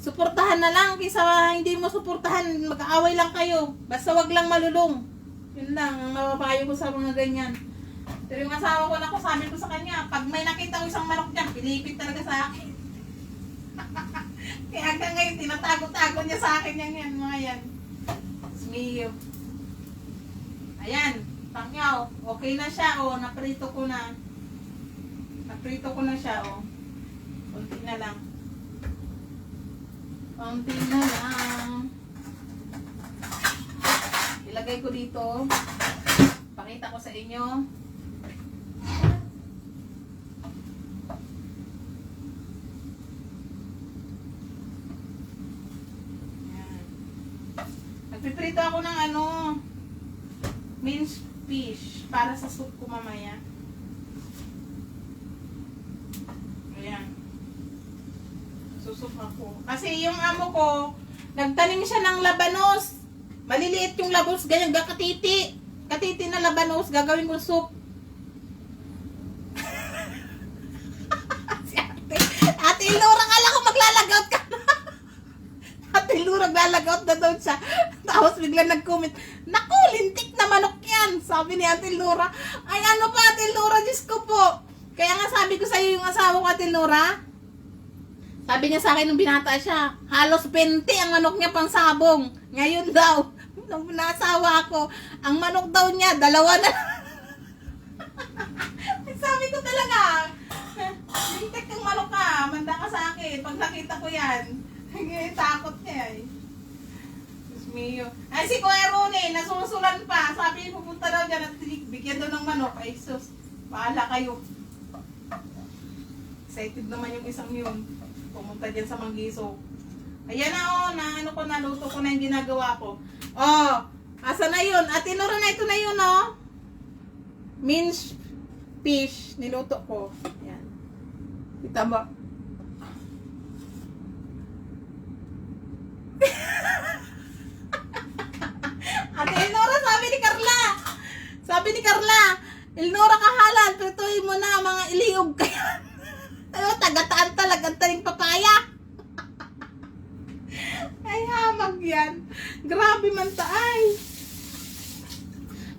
suportahan na lang. Kaysa hindi mo suportahan, mag-aaway lang kayo. Basta wag lang malulong. Yun lang, ang mapapayo ko sa mga ganyan. Pero yung asawa ko na ko, sabi ko sa kanya, pag may nakita ko isang manok dyan, pilipit talaga sa akin. Kaya hanggang ngayon, tinatago-tago niya sa akin yan, mga yan. Mio. Ayan, pangyaw. Okay na siya, oh. Naprito ko na. Naprito ko na siya, oh. Kunti na lang. Kunti na lang. Ilagay ko dito. Pakita ko sa inyo. Nagpiprito ako ng minced fish para sa soup ko mamaya. Ayan. Susup ako. Kasi yung amo ko, nagtanim siya ng labanos. Maliliit yung labanos, ganyan, katiti. Katiti na labanos, gagawin ko soup. Si Ate Laura, kala ko maglalagaut ka na. Ate Laura, maglalagaut na daw siya. Tapos bigla nag-comment, naku, lintik na manok yan. Sabi ni Ate Laura, ay ano pa Ate Laura, Diyos ko po. Kaya nga sabi ko sa'yo yung asawa ko Ate Laura. Sabi niya sa akin nung binata siya, halos 20 ang manok niya pang sabong. Ngayon daw, nung nasawa ako, ang manok daw niya, 2 na. Sabi ko talaga, lintik ng manok ka, manda ka sa akin. Pag nakita ko yan, takot niya eh. Mio. Ay, si Kuya Ronnie, nasusulan pa. Sabi, pupunta daw dyan at bigyan daw ng manok. Ay, sus, bahala kayo. Excited naman yung isang yun. Pumunta dyan sa Manggisok. Ayan na, naluto ko na yung ginagawa ko. Oh, asa na yun? Ate Nora na, ito na yun, minced fish, niluto ko. Ayan. Kita mo? Ate Elnora, sabi ni Carla, Elnora kahalal, prituhin mo na mga iliyog kaya. Tagataan talaga, taling papaya. Ay, hamag yan. Grabe man taay.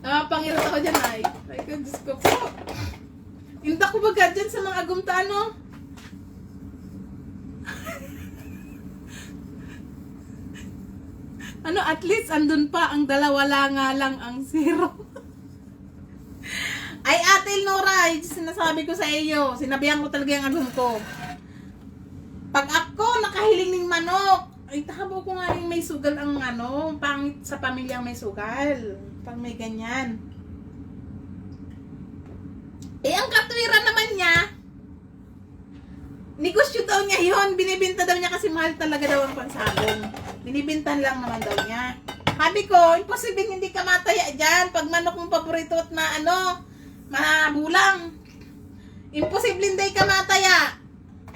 Pangirot ako dyan ay. Ay, Diyos ko po. Hinta ko baga dyan sa mga agumta, at least andun pa ang 2 lang ang 0. Ay Ate Nora, sinasabi ko sa iyo, sinabihan ko talaga yung agum ko. Pag ako nakahiling ng manok, ay tabo ko nga yung may sugal ang pangit sa pamilyang may sugal. Pag may ganyan. Eh ang katwiran naman niya, negosyo daw niya yun, binibenta daw niya kasi mahal talaga daw ang pansabong. Binibintan lang naman daw niya. Sabi ko, imposible hindi ka mataya dyan. Pag manok mong paborito at mabulang. Imposible hindi ka mataya.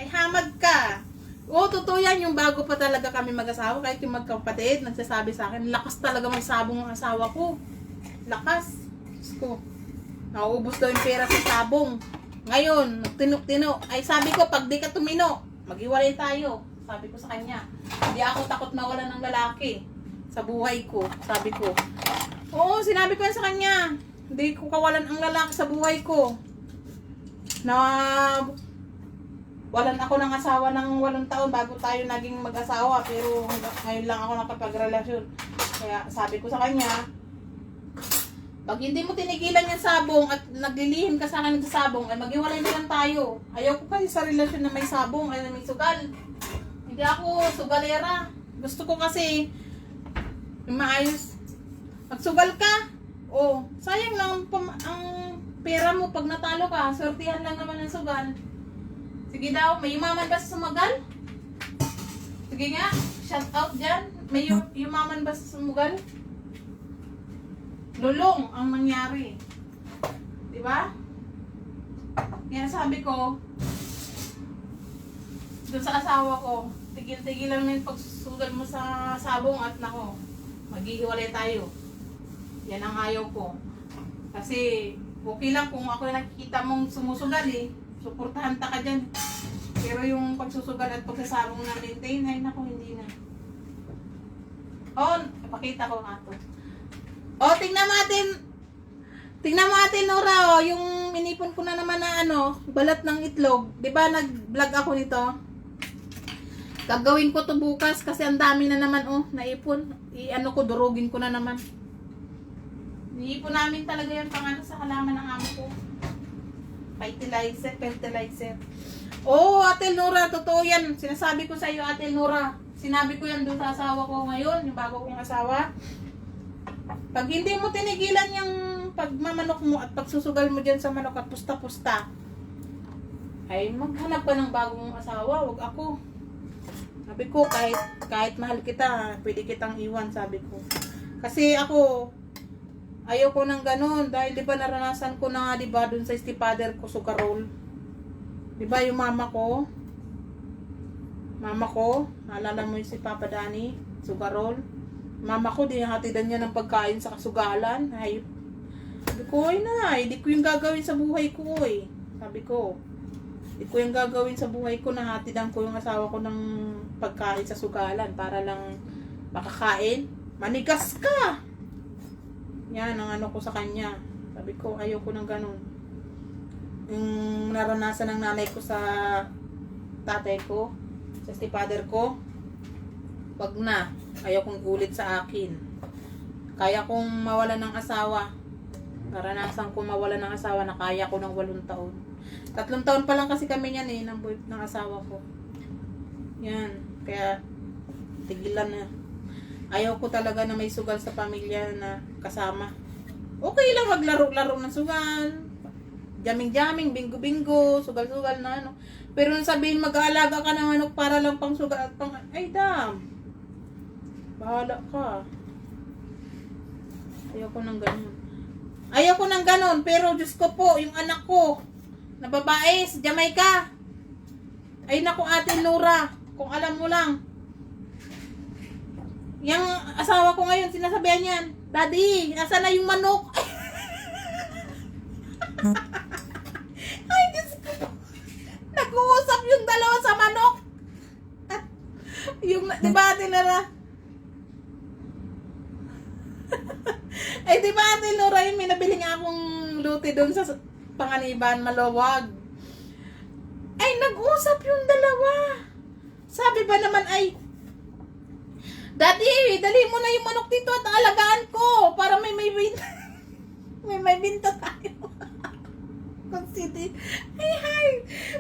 Ay hamad ka. Oo, totoo yan. Yung bago pa talaga kami mag-asawa, kahit yung magkapatid, nagsasabi sa akin, lakas talaga magsabong ang asawa ko. Lakas. Diyos ko. Nauubos daw yung pera sa sabong. Ngayon, tinuk-tino. Ay sabi ko, pag di ka tumino, maghiwalay tayo. Sabi ko sa kanya. Hindi ako takot mawalan ng lalaki sa buhay ko. Sabi ko. Oo, sinabi ko yan sa kanya. Hindi ko kawalan ang lalaki sa buhay ko. Na walan ako ng asawa ng 8 taon bago tayo naging mag-asawa. Pero ngayon lang ako nakapagrelasyon. Kaya sabi ko sa kanya, pag hindi mo tinigilan yung sabong at naglilihim ka sa akin ng sabong, ay maghiwalay na lang tayo. Ayaw ko kasi sa relasyon na may sabong, ay may sugal. Hindi ako sugalera. Gusto ko kasi yung maayos. Magsugal ka. Oh, sayang lang ang pera mo pag natalo ka. Sortihan lang naman ng sugal. Sige daw, may yumaman ba sa sumagal? Sige nga, shout out dyan. May yumaman ba sa sumugal? Lulong ang nangyari. Diba? Kaya sabi ko, doon sa asawa ko, tigil-tigil lang yung pagsusugal mo sa sabong at nako, maghihiwalay tayo. Yan ang ayaw ko. Kasi, okay lang kung ako nakikita mong sumusugal eh. Suportahan ta ka dyan. Pero yung pagsusugal at pagsasabong na maintain, ay nako, hindi na. Oh, pakita ko nga to. Oh, tingnan mo atin Nora, oh, yung inipon ko na naman na balat ng itlog. 'Di ba nag-vlog ako nito? Gagawin ko to bukas kasi ang dami na naman naipon. Durugin ko na naman. Niipon namin talaga yung sa halaman ng amo ko. Fertilizer. Oh, Ate Nora, totoo yan. Sinasabi ko sa iyo, Ate Nora. Sinabi ko yan doon sa asawa ko ngayon, yung bago kong asawa. Pag hindi mo tinigilan yung pagmamanok mo at pagsusugal mo dyan sa manok at pusta-pusta, ay maghanap ka ng bagong asawa, wag ako. Sabi ko, kahit mahal kita, pwede kitang iwan, sabi ko. Kasi ako, ayaw ko ng ganun, dahil di ba naranasan ko na nga, di ba, dun sa stepfather ko, sugarol. Di ba yung mama ko, naalala mo yung si Papa Danny, sugarol. Mama ko, dinahatidan niya ng pagkain sa kasugalan. Ay, sabi ko, di ko yung gagawin sa buhay ko eh. Sabi ko, di ko yung gagawin sa buhay ko, nahatidan ko yung asawa ko ng pagkain sa sugalan para lang makakain. Manigas ka! Yan, ang ko sa kanya. Sabi ko, ayaw ko ng ganun. Yung naranasan ng nanay ko sa tatay ko, sa stepfather ko, wag na. Ayaw kong ulit sa akin. Kaya kong mawala ng asawa. Naranasan kong mawala ng asawa na kaya ko ng 8 taon. 3 taon pa lang kasi kami niyan ng asawa ko. Yan. Kaya, tigilan na. Ayaw ko talaga na may sugal sa pamilya na kasama. Okay lang maglaro-laro ng sugal. Jaming-jaming, bingo-bingo, sugal-sugal na Pero nung sabihin mag-aalaga ka ng manok para lang pang sugal at pang... Ay, damn! Bahala ka. Ayoko ng ganun. Pero Diyos ko po, yung anak ko, na babae, sa Jamaica. Ay naku, Ate Nora, kung alam mo lang. Yung asawa ko ngayon, sinasabihan niyan, Daddy, nasa na yung manok? Ay, Diyos ko. Nag-uusap yung dalawa sa manok. At yung, di ba, Ate Nora? Ay, di ba, Ate Nora, may nabili nga akong luti doon sa Panganiban, Malawag. Ay, nag-usap yung dalawa. Sabi ba naman ay, Daddy, dali mo na yung manok dito at alagaan ko para may binta. may binta tayo. Consider. Ay,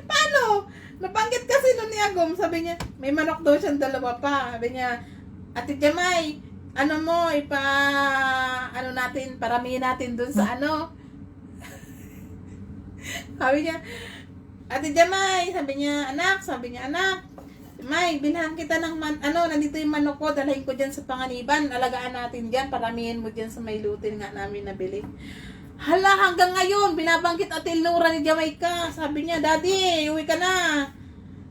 paano? Nabanggit kasi nun ni Agom, sabi niya, may manok daw siyang 2 pa. Sabi niya, Ate Jamay, natin, paramihin natin dun sa Sabi niya, Ate Jamay, sabi niya, anak, May, bilhan kita ng nandito yung manok ko, dalhin ko dyan sa Panganiban, alagaan natin dyan, paramihin mo dyan sa may lutin nga namin nabili. Hala, hanggang ngayon, binabanggit Ate Nora ni Jamaica. Sabi niya, Daddy, uwi ka na.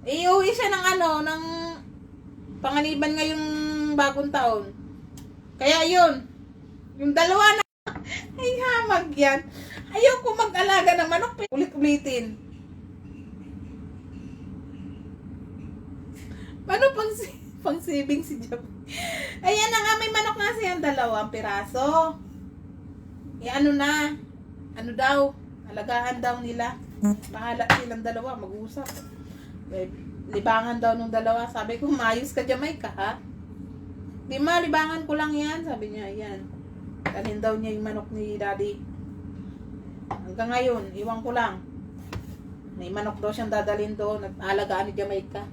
Uwi siya ng Panganiban ngayong bagong taon. Kaya yun, yung 2 na, Ay, hamag yan. Ayaw ko mag-alaga ng manok. Ulit-ulitin. Paano pang saving si Jam? Ayan na nga, may manok nga siyang 2 piraso. Ano na? Ano daw? Alagaan daw nila. Bahala silang 2, mag-usap. Libangan daw nung 2. Sabi ko, maayos ka Jamaica, ha? Di ma, libangan ko lang yan. Sabi niya, ayan. Dalhin daw niya yung manok ni Daddy. Hanggang ngayon, iwan ko lang. May manok daw siyang dadalhin doon. Nag-alagaan ni Jamaica.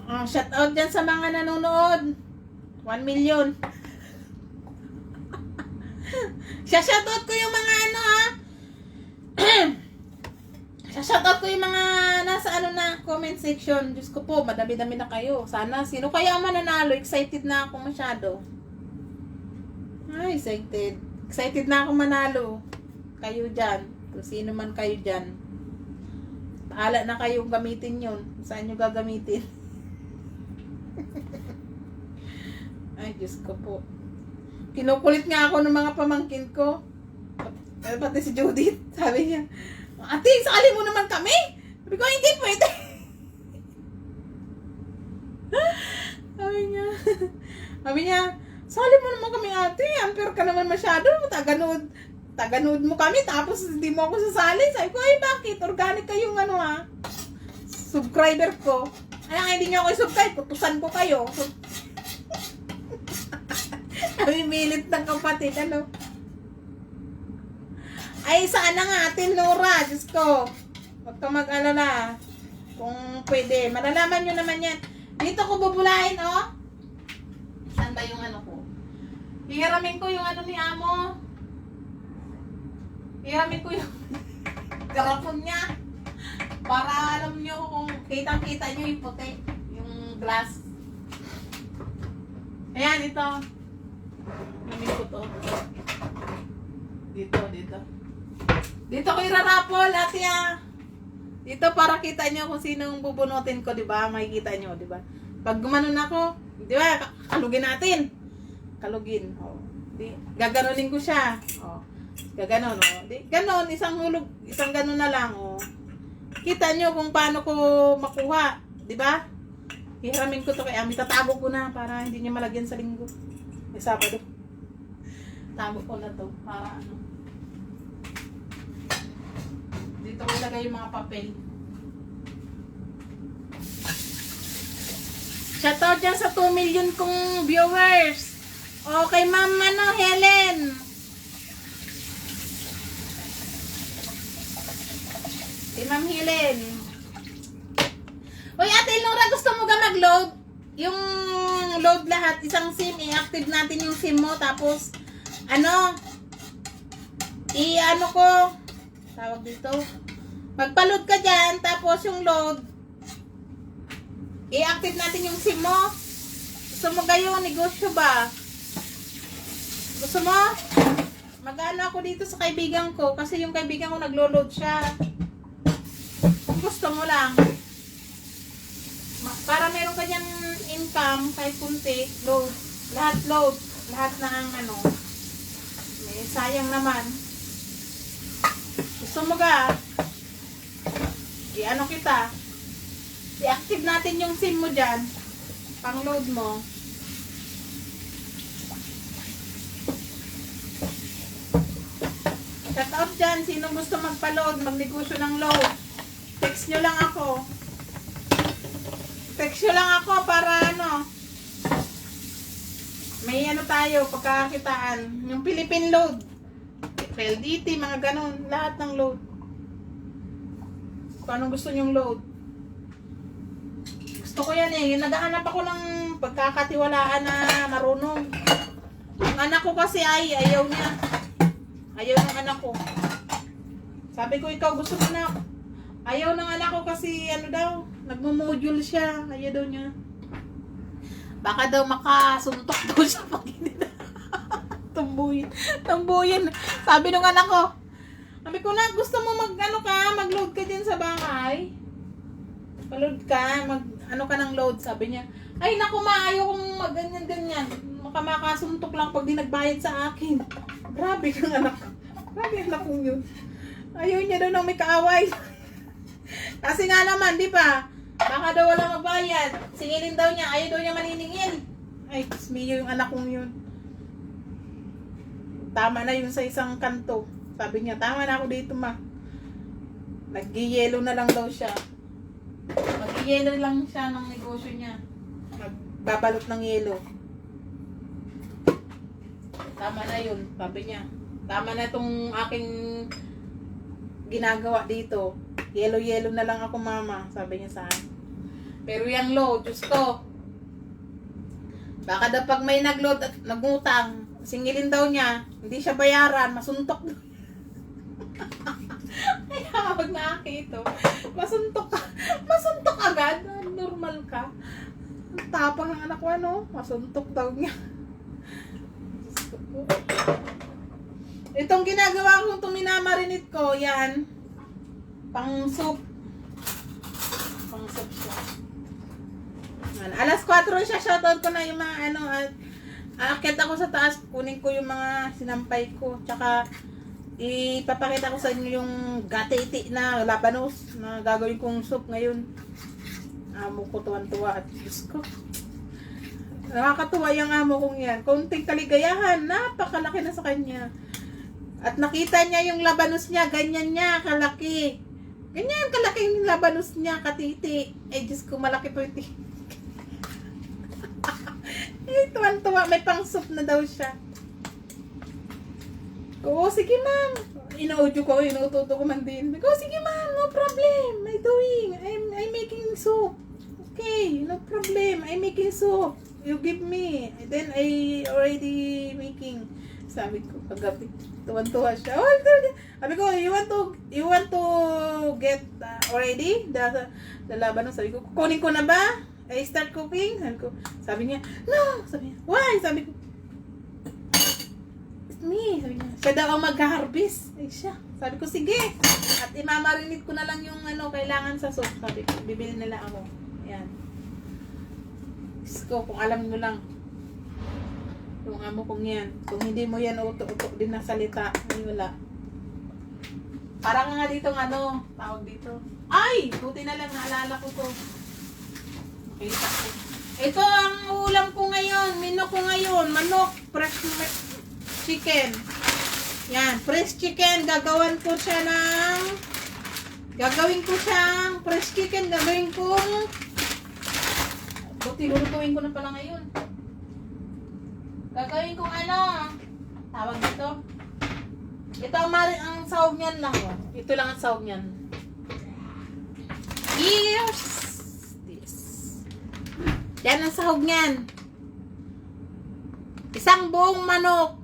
Shout out dyan sa mga nanonood. 1 million. Shout out ko yung mga ano, ha? Shout out ko yung mga nasa ano na comment section. Diyos ko po, madami-dami na kayo. Sana, sino kaya mananalo? Excited na ako masyado. Ay, excited. Excited na ako manalo. Kayo dyan. Kung sino man kayo dyan. Bahala na kayong gamitin yun. Saan nyo gagamitin? Ay, Diyos ko po. Kinukulit nga ako ng mga pamangkin ko. Pati si Judith. Sabi niya, ate, sakali mo naman kami. Sabi ko, hindi pwede. Sabi niya, sakali mo naman kami ate. Unfair ka naman masyado. Taganood mo kami. Tapos hindi mo ako sasali. Sabi ko, ay bakit? Organic kayong ano ha. Subscriber ko. Ay, hindi niyo ako i-subscribe. Putusan ko kayo. Namimilit ng kapatid, ano? Ay, saan na nga, Ate Nora? Diyos ko. Huwag ka mag-alala. Kung pwede. Malalaman nyo naman yan. Dito ko bubulahin, oh. Saan ba yung ano ko? Hihiramin ko yung ano ni Amo. Hihiramin ko yung garapon niya. Para alam nyo kung kitang-kita nyo yung puti. Yung glass. Ayan, ito. Namin ko to. Dito. Dito ko irarapol, ate ah. Dito para kita nyo kung sinong bubunutin ko, di ba? Makikita nyo, di ba? Pag gumanon ako, di ba? Kalugin natin. Kalugin. Oh. Gaganunin ko siya. Oh. Gaganon, oh. Ganon, isang hulog, isang ganon na lang, oh. Kita nyo kung paano ko makuha, di ba? Hihiramin ko to kay Ami. Tatago ko na para hindi niya malagyan sa linggo. May Sabado. Tago ko na to para ano. Dito ko ilagay yung mga papel. Shoutout dyan sa 2 million kong viewers. Okay, Ma'am Helen. Si Ma'am Helen. Uy, Ate Laura, gusto mo ga mag-load? Yung load lahat, isang SIM, i-active natin yung SIM mo, tapos, ano, i-ano ko, tawag dito, magpa-load ka dyan, tapos yung load, i-active natin yung SIM mo. Gusto mo kayo, negosyo ba? Gusto mo? Mag-ano ako dito sa kaibigan ko, kasi yung kaibigan ko naglo-load siya. Kung gusto mo lang. Para meron ka dyan income, kahit kunti, load. Lahat load. Lahat na ang ano. May sayang naman. Gusto mo ga? I-ano kita. I-active natin yung SIM mo dyan. Pang load mo. Shout out dyan. Sinong gusto magpa-load, magnegosyo ng load. Text nyo lang ako. Text nyo lang ako para ano. May ano tayo, pagkakakitaan. Yung Philippine load. PLDT, mga ganun. Lahat ng load. Kung anong gusto nyong load. Gusto ko yan eh. Naghahanap ako ng pagkakatiwalaan na marunong. Ang anak ko kasi ay ayaw niya. Ayaw ng anak ko. Sabi ko, ikaw gusto mo na. Ayaw ng anak ko kasi ano daw, nagmo-module siya. Ayaw daw niya. Baka daw makasuntok daw siya pag hindi na. Tambuyin. Sabi nung anak ko, sabi ko na, gusto mo mag-ano ka, mag-load ka dyan sa bahay. Mag-load ka, mag-ano ka ng load. Sabi niya, ay naku ma, ayaw kong mag-ganyan-ganyan. Makasuntok lang pag di nagbayad sa akin. Grabe kang anak. Grabe anak kong yun. Ayaw niya daw nang may kaaway. Kasi nga naman, di ba? Baka daw wala magbayad. Singilin daw niya. Ayaw daw niya maniningil. Ay, kismiyo yung anak kong yun. Tama na yun sa isang kanto. Sabi niya, tama na ako dito, ma. Nag-yelo na lang daw siya. Mag-yelo lang siya ng negosyo niya. Magbabalot ng yelo. Tama na yun, sabi niya. Tama na itong aking ginagawa dito. Yelo-yelo na lang ako, mama. Sabi niya sa akin. Pero yung load, Diyos ko. Baka daw pag may nag-load at nagutang, singilin daw niya, hindi siya bayaran, masuntok. Ay, hawag na aki ito. Masuntok ka. Masuntok agad. Normal ka. Ang tapang ng anak ko, ano? Masuntok daw niya. Diyos ko po. Itong ginagawa ko, itong minamarinate ko, yan. Pang soup. Pang soup siya. Yan. Alas 4 siya, shoutout ko na yung mga ano, at aakyat ako sa taas, kunin ko yung mga sinampay ko. Tsaka, ipapakita ko sa inyo yung gatiti na labanos na gagawin kong soup ngayon. Amo ko tuwan-tuwa at Diyos ko. Nakakatuwa yung amo kong yan. Konting kaligayahan, napakalaki na sa kanya. At nakita niya yung labanos niya, ganyan niya, kalaki. Ganyan, kalaki yung labanos niya, katiti. Eh, Diyos ko, malaki po iti. Eh, tuwan-tuwa, may pang soup na daw siya. Oo, sige ma'am. Ina-audio ko, inututo ko man din. Oo, sige ma'am, no problem. I'm making soup. Okay, no problem. I'm making soup. You give me. And then I already making. Sabi ko kagabi. Tuwan-tuwa siya. Oh, sabi ko, you want to get already the laban. Sabi ko, kunin ko na ba? I start cooking. Sabi niya, no. Sabi niya, why? Sabi ko, me. Sabi niya, siya daw ang mag-harvest. Ay siya. Sabi ko, sige. At imamarinate ko na lang yung ano, kailangan sa soup. Sabi ko, bibili nila ako. Ayan. Diyos ko, kung alam mo lang. Yung amo kong yan. Kung hindi mo yan uto-uto din na salita, ay wala. Parang nga dito ano, tawag dito. Ay! Buti na lang, naalala ko to. Kita ko. Ito ang ulam ko ngayon. Menu ko ngayon. Manok. Fresh chicken. Yan. Fresh chicken. Gagawin ko siyang fresh chicken. Gagawin kong buti, lutuin ko na pala ngayon. Gagawin kong ano, tawag dito. Ito ang sahog niyan lang. Oh. Ito lang ang sahog niyan. Here's this. Yan ang sahog niyan. Isang buong manok.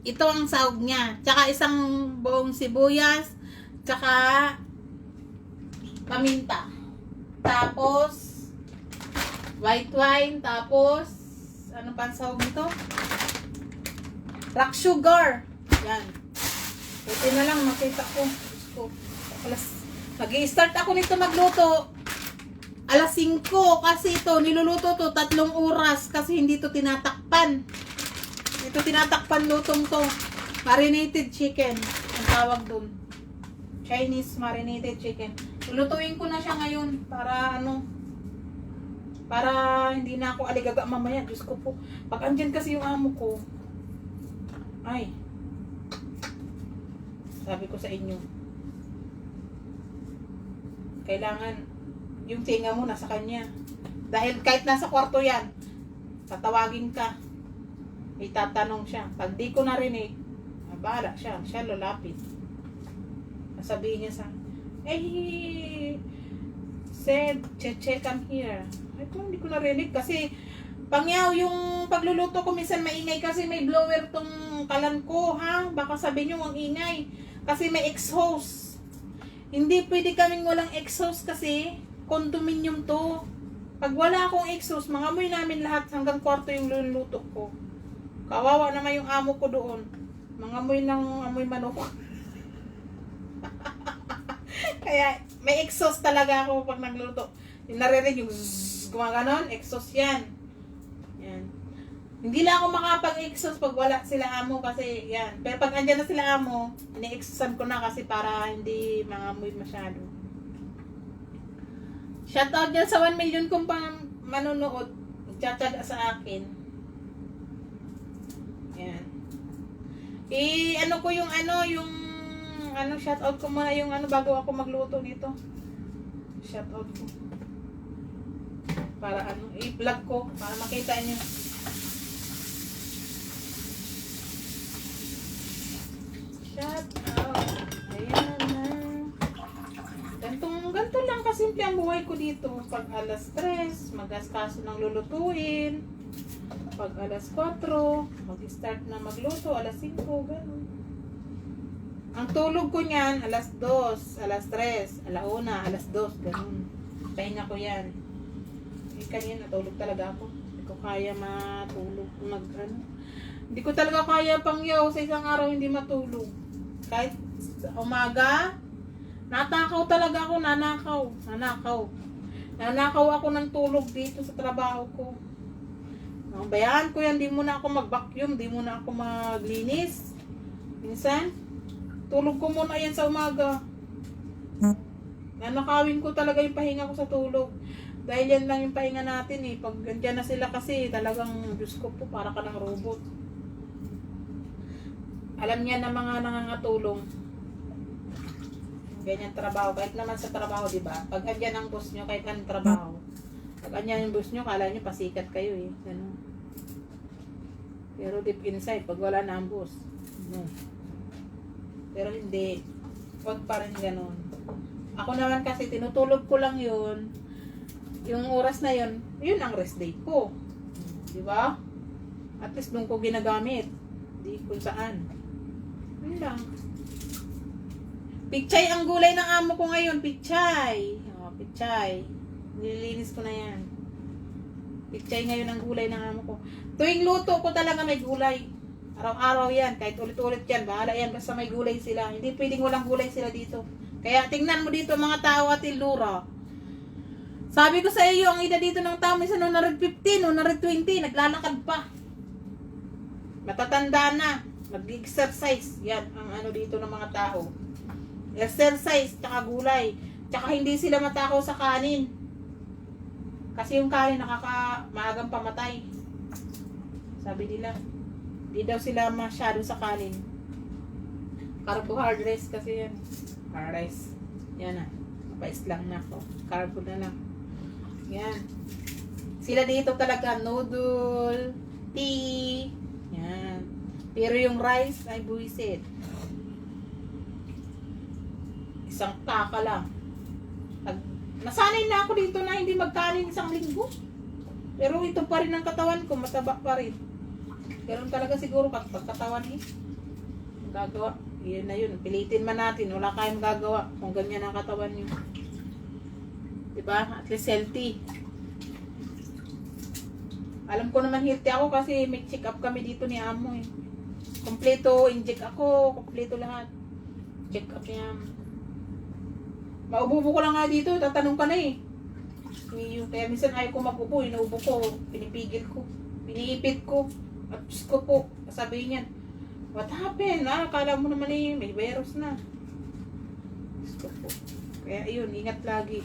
Ito ang sahog niya. Tsaka isang buong sibuyas. Tsaka paminta. Tapos white wine. Tapos ano pa ang sahog nito? Rock sugar. Yan. Buti na lang makita ko. Mag-i-start ako nito magluto. Alas 5 kasi ito niluluto to 3 oras kasi hindi to tinatakpan. Ito tinatakpan lutong to. Marinated chicken ang tawag dun. Chinese marinated chicken. Lulutuin ko na siya ngayon para ano, para hindi na ako aligaga mamaya. Diyos ko po. Pag andyan kasi yung amo ko, ay, sabi ko sa inyo, kailangan yung tinga mo nasa kanya. Dahil kahit nasa kwarto yan, tatawagin ka, itatanong siya. Pag di ko narinig, bahala siya. Siya lalapit. Sabihin niya sa, said, Cheche, come here. Ito, hindi ko narinig kasi pangyaw yung pagluluto ko minsan maingay kasi may blower tong kalan ko, ha? Baka sabihin nyo ang ingay. Kasi may exhaust. Hindi pwede kaming walang exhaust kasi condominium to. Pag wala akong exhaust, mangamoy namin lahat hanggang kwarto yung luluto ko. Kawawa naman yung amo ko doon. Mangamoy ng amoy manok. Kaya may exhaust talaga ako pag nagluto. Yung naririnig yung zzz, gumaganon, exhaust yan. Yan. Hindi lang ako makapag-exhaust pag wala sila amo kasi yan. Pero pag andyan na sila amo, ini-exhaustisan ko na kasi para hindi mangamoy masyado. Shoutout dyan sa 1 million kong manunood. Nagtsatsaga sa akin. Yan. Ano ko yung shoutout ko muna yung bago ako magluto nito. Shoutout ko. Para i-vlog ko para makita niyo. Shoutout. Ayan na. Ganito lang kasimple ang buhay ko dito. Pag alas 3, mag-askaso ng lulutuin. Pag alas 4, mag-start na magluto. Alas 5, gano'n. Ang tulog ko niyan, alas 2, alas 3, alauna, alas 2, gano'n. Pahinga ko yan. Kanina natulog talaga ako. Hindi ko kaya matulog. Hindi ko talaga kaya pangyaw sa isang araw hindi matulog. Kahit sa umaga, natakaw talaga ako, nanakaw ako ng tulog dito sa trabaho ko. Bayaan ko yan, di muna ako mag-vacuum, di muna ako maglinis. Minsan, tulog ko muna yan sa umaga. Nanakawin ko talaga yung pahinga ko sa tulog. Dahil yan lang yung pahinga natin eh. Pag andyan na sila kasi talagang, Diyos ko po, para ka ng robot. Alam niya na mga nangangatulong. Ganyan trabaho. Kahit naman sa trabaho, di ba? Pag andyan ang boss nyo, kahit anong trabaho. Pag andyan yung boss nyo, kala nyo pasikat kayo eh. Ano? Pero deep inside, pag wala na ang boss. No. Pero hindi. Huwag pa rin ganun. Ako naman kasi, tinutulog ko lang yun. Yung oras na yun, yun ang rest day ko. Di ba? At least doon ko ginagamit. Di kung saan. Yun lang. Pichay ang gulay ng amo ko ngayon. Pichay. O, pichay. Nililinis ko na yan. Pichay ngayon ang gulay ng amo ko. Tuwing luto ko talaga may gulay. Araw-araw yan. Kahit ulit-ulit yan. Bahala yan. Basta may gulay sila. Hindi pwedeng walang gulay sila dito. Kaya tingnan mo dito mga tao at Lura. Sabi ko sa iyo, ang edad dito ng tao, minsan 115, 120, naglalakad pa. Matatanda na. Mag-exercise. Yan ang dito ng mga tao. Exercise, tsaka gulay. Tsaka hindi sila matakaw sa kanin. Kasi yung kanin maagang pamatay. Sabi nila. Hindi daw sila masyado sa kanin. Carbohydrates kasi yan. Rice. Yan na. Mapais lang na ako. Carbo na lang. Yan. Sila dito talaga noodle, tea. Yan. Pero yung rice ay buwisit. Isang taka lang. Nasanay na ako dito na hindi magkanin isang linggo. Pero ito pa rin ang katawan ko, mataba pa rin. Ganun talaga siguro pagkatawan eh. Gagawa. Yun na yun. Pilitin man natin. Wala kayong magagawa kung ganyan ang katawan nyo. Diba? At least healthy. Alam ko naman healthy ako kasi may check up kami dito ni Amo eh. Kompleto, inject ako. Kompleto lahat. Check up yan. Maububo ko lang nga dito. Tatanong ka na eh. Kaya minsan ayaw ko mag-ubo. Inuubo ko. Pinipigil ko. Piniipit ko. At Diyos ko po. Sabihin niyan. What happened? Akala mo naman eh, may virus na. Gusto po. Kaya yun, ingat lagi.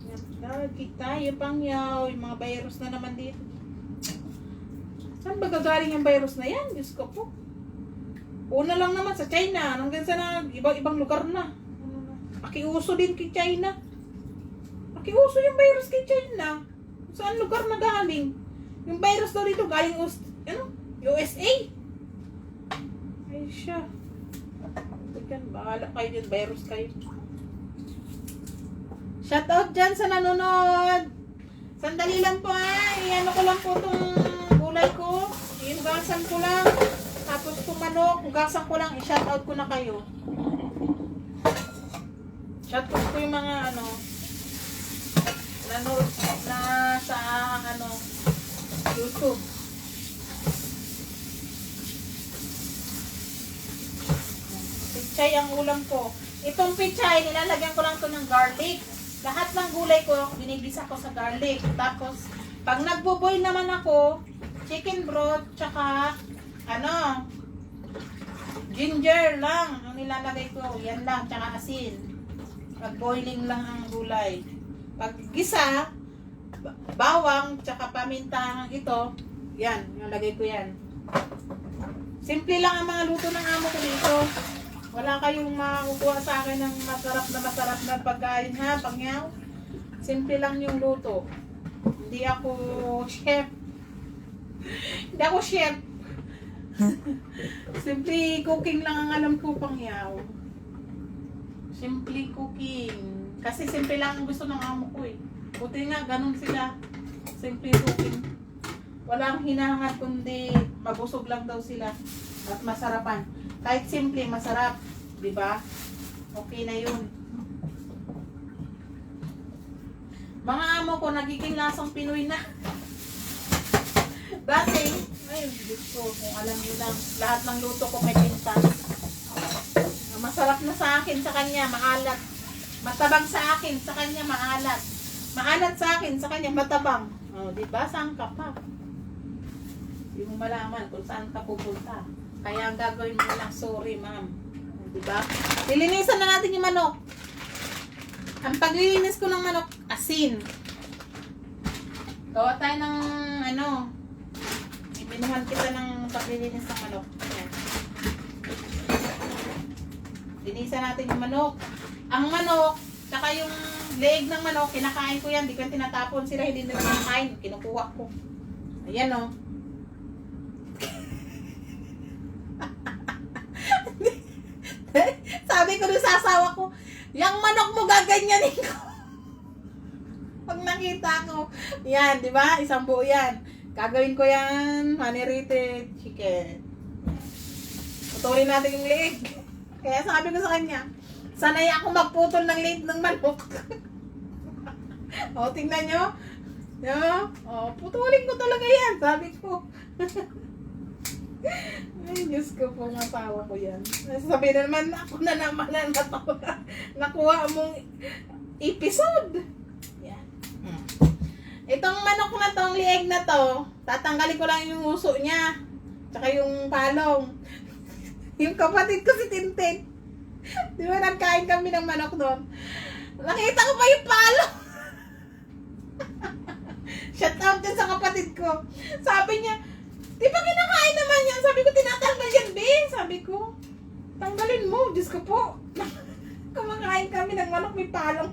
Ingat lagi tayo, pangyaw. Yung mga virus na naman dito. Saan ba gagaling yung virus na yan? Diyos ko po. Una lang naman sa China. Hanggang sa ibang lugar na. Pakiuso din kay China. Pakiuso yung virus kay China. Saan lugar na galing? Yung virus daw dito galing USA. Ay siya. Bahala kayo dyan. Virus kayo. Shout out dyan sa nanonood. Sandali lang po Iano ko lang po itong gulay ko. Inugasan ko lang. Tapos itong manok. Ugasan ko lang. I-shout out ko na kayo. Shout out ko yung mga nanonood na sa YouTube. Pichay ang ulam ko. Itong pichay, nilalagyan ko lang to ng garlic. Lahat ng gulay ko, binibisa ko sa garlic. Tapos, Pag nagbo-boil naman ako, chicken broth, tsaka, ginger lang ang nilalagay ko. Yan lang, tsaka asin. Pag boiling lang ang gulay. Pag gisa, bawang, tsaka paminta ito, yan, nalagay ko yan. Simple lang ang mga luto ng amo ko dito. Wala kayong makukuha sa akin ng masarap na pagkain ha, pangyaw. Simple lang yung luto. Hindi ako chef. Hindi ako chef. Simple cooking lang ang alam ko, pangyaw. Simple cooking. Kasi simple lang ang gusto ng amo ko eh. Buti nga, ganun sila. Simple cooking. Walang hinahangad kundi mabusog lang daw sila. At masarapan. Kahit simple, masarap. Diba? Okay na yun. Mga amo ko, nagiging lasang Pinoy na. Dati, ay, Diyos ko, kung alam nyo lang, lahat ng luto ko may pinta. Masarap na sa akin, sa kanya, maalat. Matabang sa akin, sa kanya, maalat. Maalat sa akin, sa kanya, matabang. O, diba? Saan ka pa? Hindi mo malaman kung saan ka pupunta. Kaya ang gagawin mo lang, sorry ma'am. Diba? Lilinisan na natin yung manok. Ang paglilinis ko ng manok, asin. Gawa tayo ng ibinuhan kita ng paglilinis ng manok. Ayan. Linisan natin yung manok. Ang manok, saka yung leg ng manok, kinakain ko yan. Di ko yan tinatapon. Sila hindi nila kinakain. Kinukuha ko. Ayan o. Sabi ko doon sa asawa ko, yung manok mo gaganyanin ko. Pag nakita ko, yan, di ba? Isang buo yan. Gagawin ko yan, honey-rated chicken. Putulin natin yung leg. Kaya sabi ko sa kanya, sanay ako magputol ng leg ng manok. O, tingnan nyo. O, putulin ko talaga yan, sabi ko. Ay, Diyos ko po, masawa ko yan. Sabi na naman, ako na naman na nakuha mong episode. Yan. Itong manok na to, lieg na to, tatanggalin ko lang yung uso niya. Tsaka yung palong. Yung kapatid ko si Tintin. Di ba nagkain kami ng manok doon? Nakita ko pa yung palong. Shout out din sa kapatid ko. Sabi niya, di ba kinakain naman yan? Sabi ko, tinatanggal yan, be. Sabi ko, tanggalin mo. Diyos ko po. Kumakain kami ng manok may palong.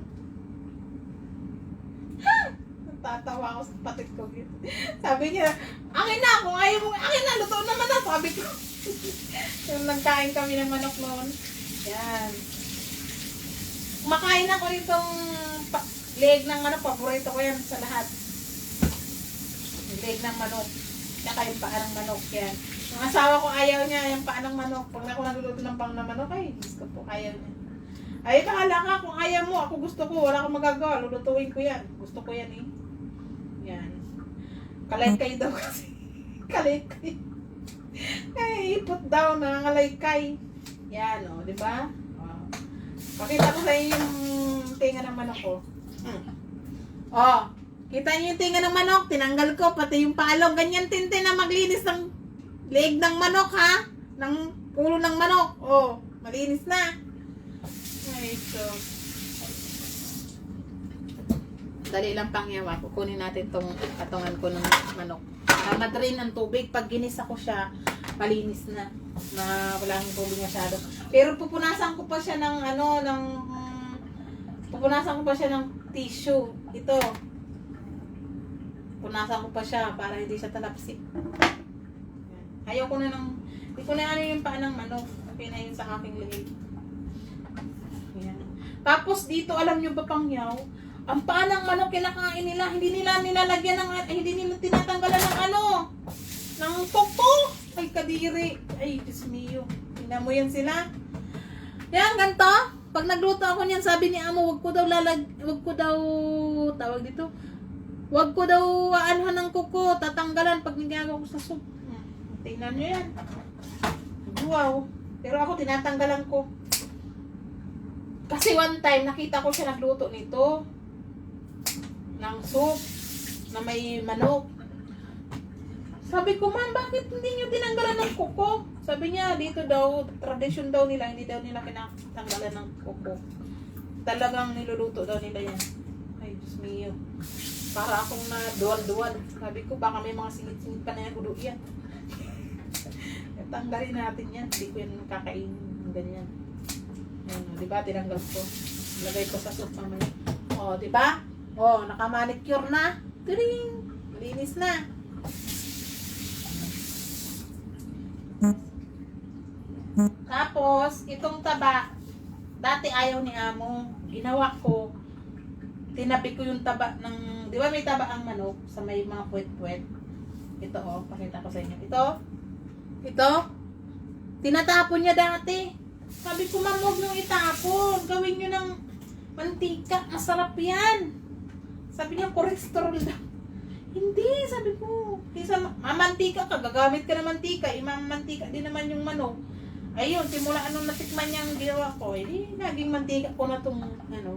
Natatawa ako sa kapatid ko. Sabi niya, akin na. Kung ayaw mo, akin na. Luto naman na. Sabi ko. Yung nagkain kami ng manok noon. Yan. Kumakain ako nitong leg ng manok. Paborito ko yan sa lahat. Yung leg ng manok. Tsaka yung paa ng manok yan. Yung asawa ko ayaw niya yung paa ng manok. Pag ako nagluluto ng pang ng manok, ay, gusto ko, ayaw niya. Ay, kahala ka, kung ayaw mo, ako gusto ko, wala akong magagawa, lulutuin ko yan. Gusto ko yan eh. Yan. Kalaykay daw kasi. Kalaykay. Ay, ipot daw, nangangalaykay. Yan o, di ba? Oh. Pakita ko sa inyo yung tinga ng manok ko. Oh. Kita niyo yung tinga ng manok, tinanggal ko, pati yung palong. Ganyan Tintin na maglinis ng leg ng manok, ha? Ng ulo ng manok. Oh, malinis na. Ay, so. Dali lang pangyawa. Kukunin natin tong katungan ko ng manok. Madrin ang tubig. Pag ginisa ko siya, malinis na. Walang tubig masyado. Pero pupunasan ko pa siya ng pupunasan ko pa siya ng tissue. Ito. Punasan ko pa siya para hindi siya talapsik. Ayaw ko na hindi ko na yung paa ng manok. Okay na yun sa aking leg. Ayan. Tapos dito, alam nyo ba pangyaw? Ang paa ng manok kinakain nila. Hindi nila nilalagyan hindi nila tinatanggalan ng toko. Ay, kadiri. Ay, Diyos mio. Tingnan mo yan sila. Yan, ganito. Pag nagluto ako niyan, sabi ni amo, wag ko daw tawag dito. Wag ko daw aanhan ng kuko, tatanggalan pag nagagawa ko sa soup. Tingnan nyo yan. Wow. Pero ako, tinatanggalan ko. Kasi one time, nakita ko siya nagluto nito. Ng soup. na may manok. Sabi ko, ma'am, bakit hindi nyo tinanggalan ng kuko? Sabi niya, dito daw, tradisyon daw nila, hindi daw nila kinatanggalan ng kuko. Talagang niluluto daw nila yan. Ay, Diyos mio. Para akong na duwal-duwal. Sabi ko, baka may mga singit-singit pa na yan, ulo yan. Tanggalin natin yan. Hindi ko yan kakainin. Ganyan. Ayan, o, diba? Tinanggal ko. Lagay ko sa soup mamaya. O, diba? O, nakamanicure na. Turing! Malinis na. Tapos, itong taba, dati ayaw ni Amo. Ginawa ko, tinabi ko yung taba ng, di ba may taba ang manok sa may mga puwet-puwet? Ito oh, pakita ko sa inyo. Ito, tinatapon niya dati. Sabi ko, ma'am, huwag niyong itapon. Gawin niyo ng mantika. Masarap yan. Sabi niya, cholesterol daw. Hindi, sabi ko. Kisa mamantika ka, gagamit ka ng mantika. Imamantika din naman yung manok. Ayun, simula anong natikman niyang ginawa ko, naging mantika ko na itong,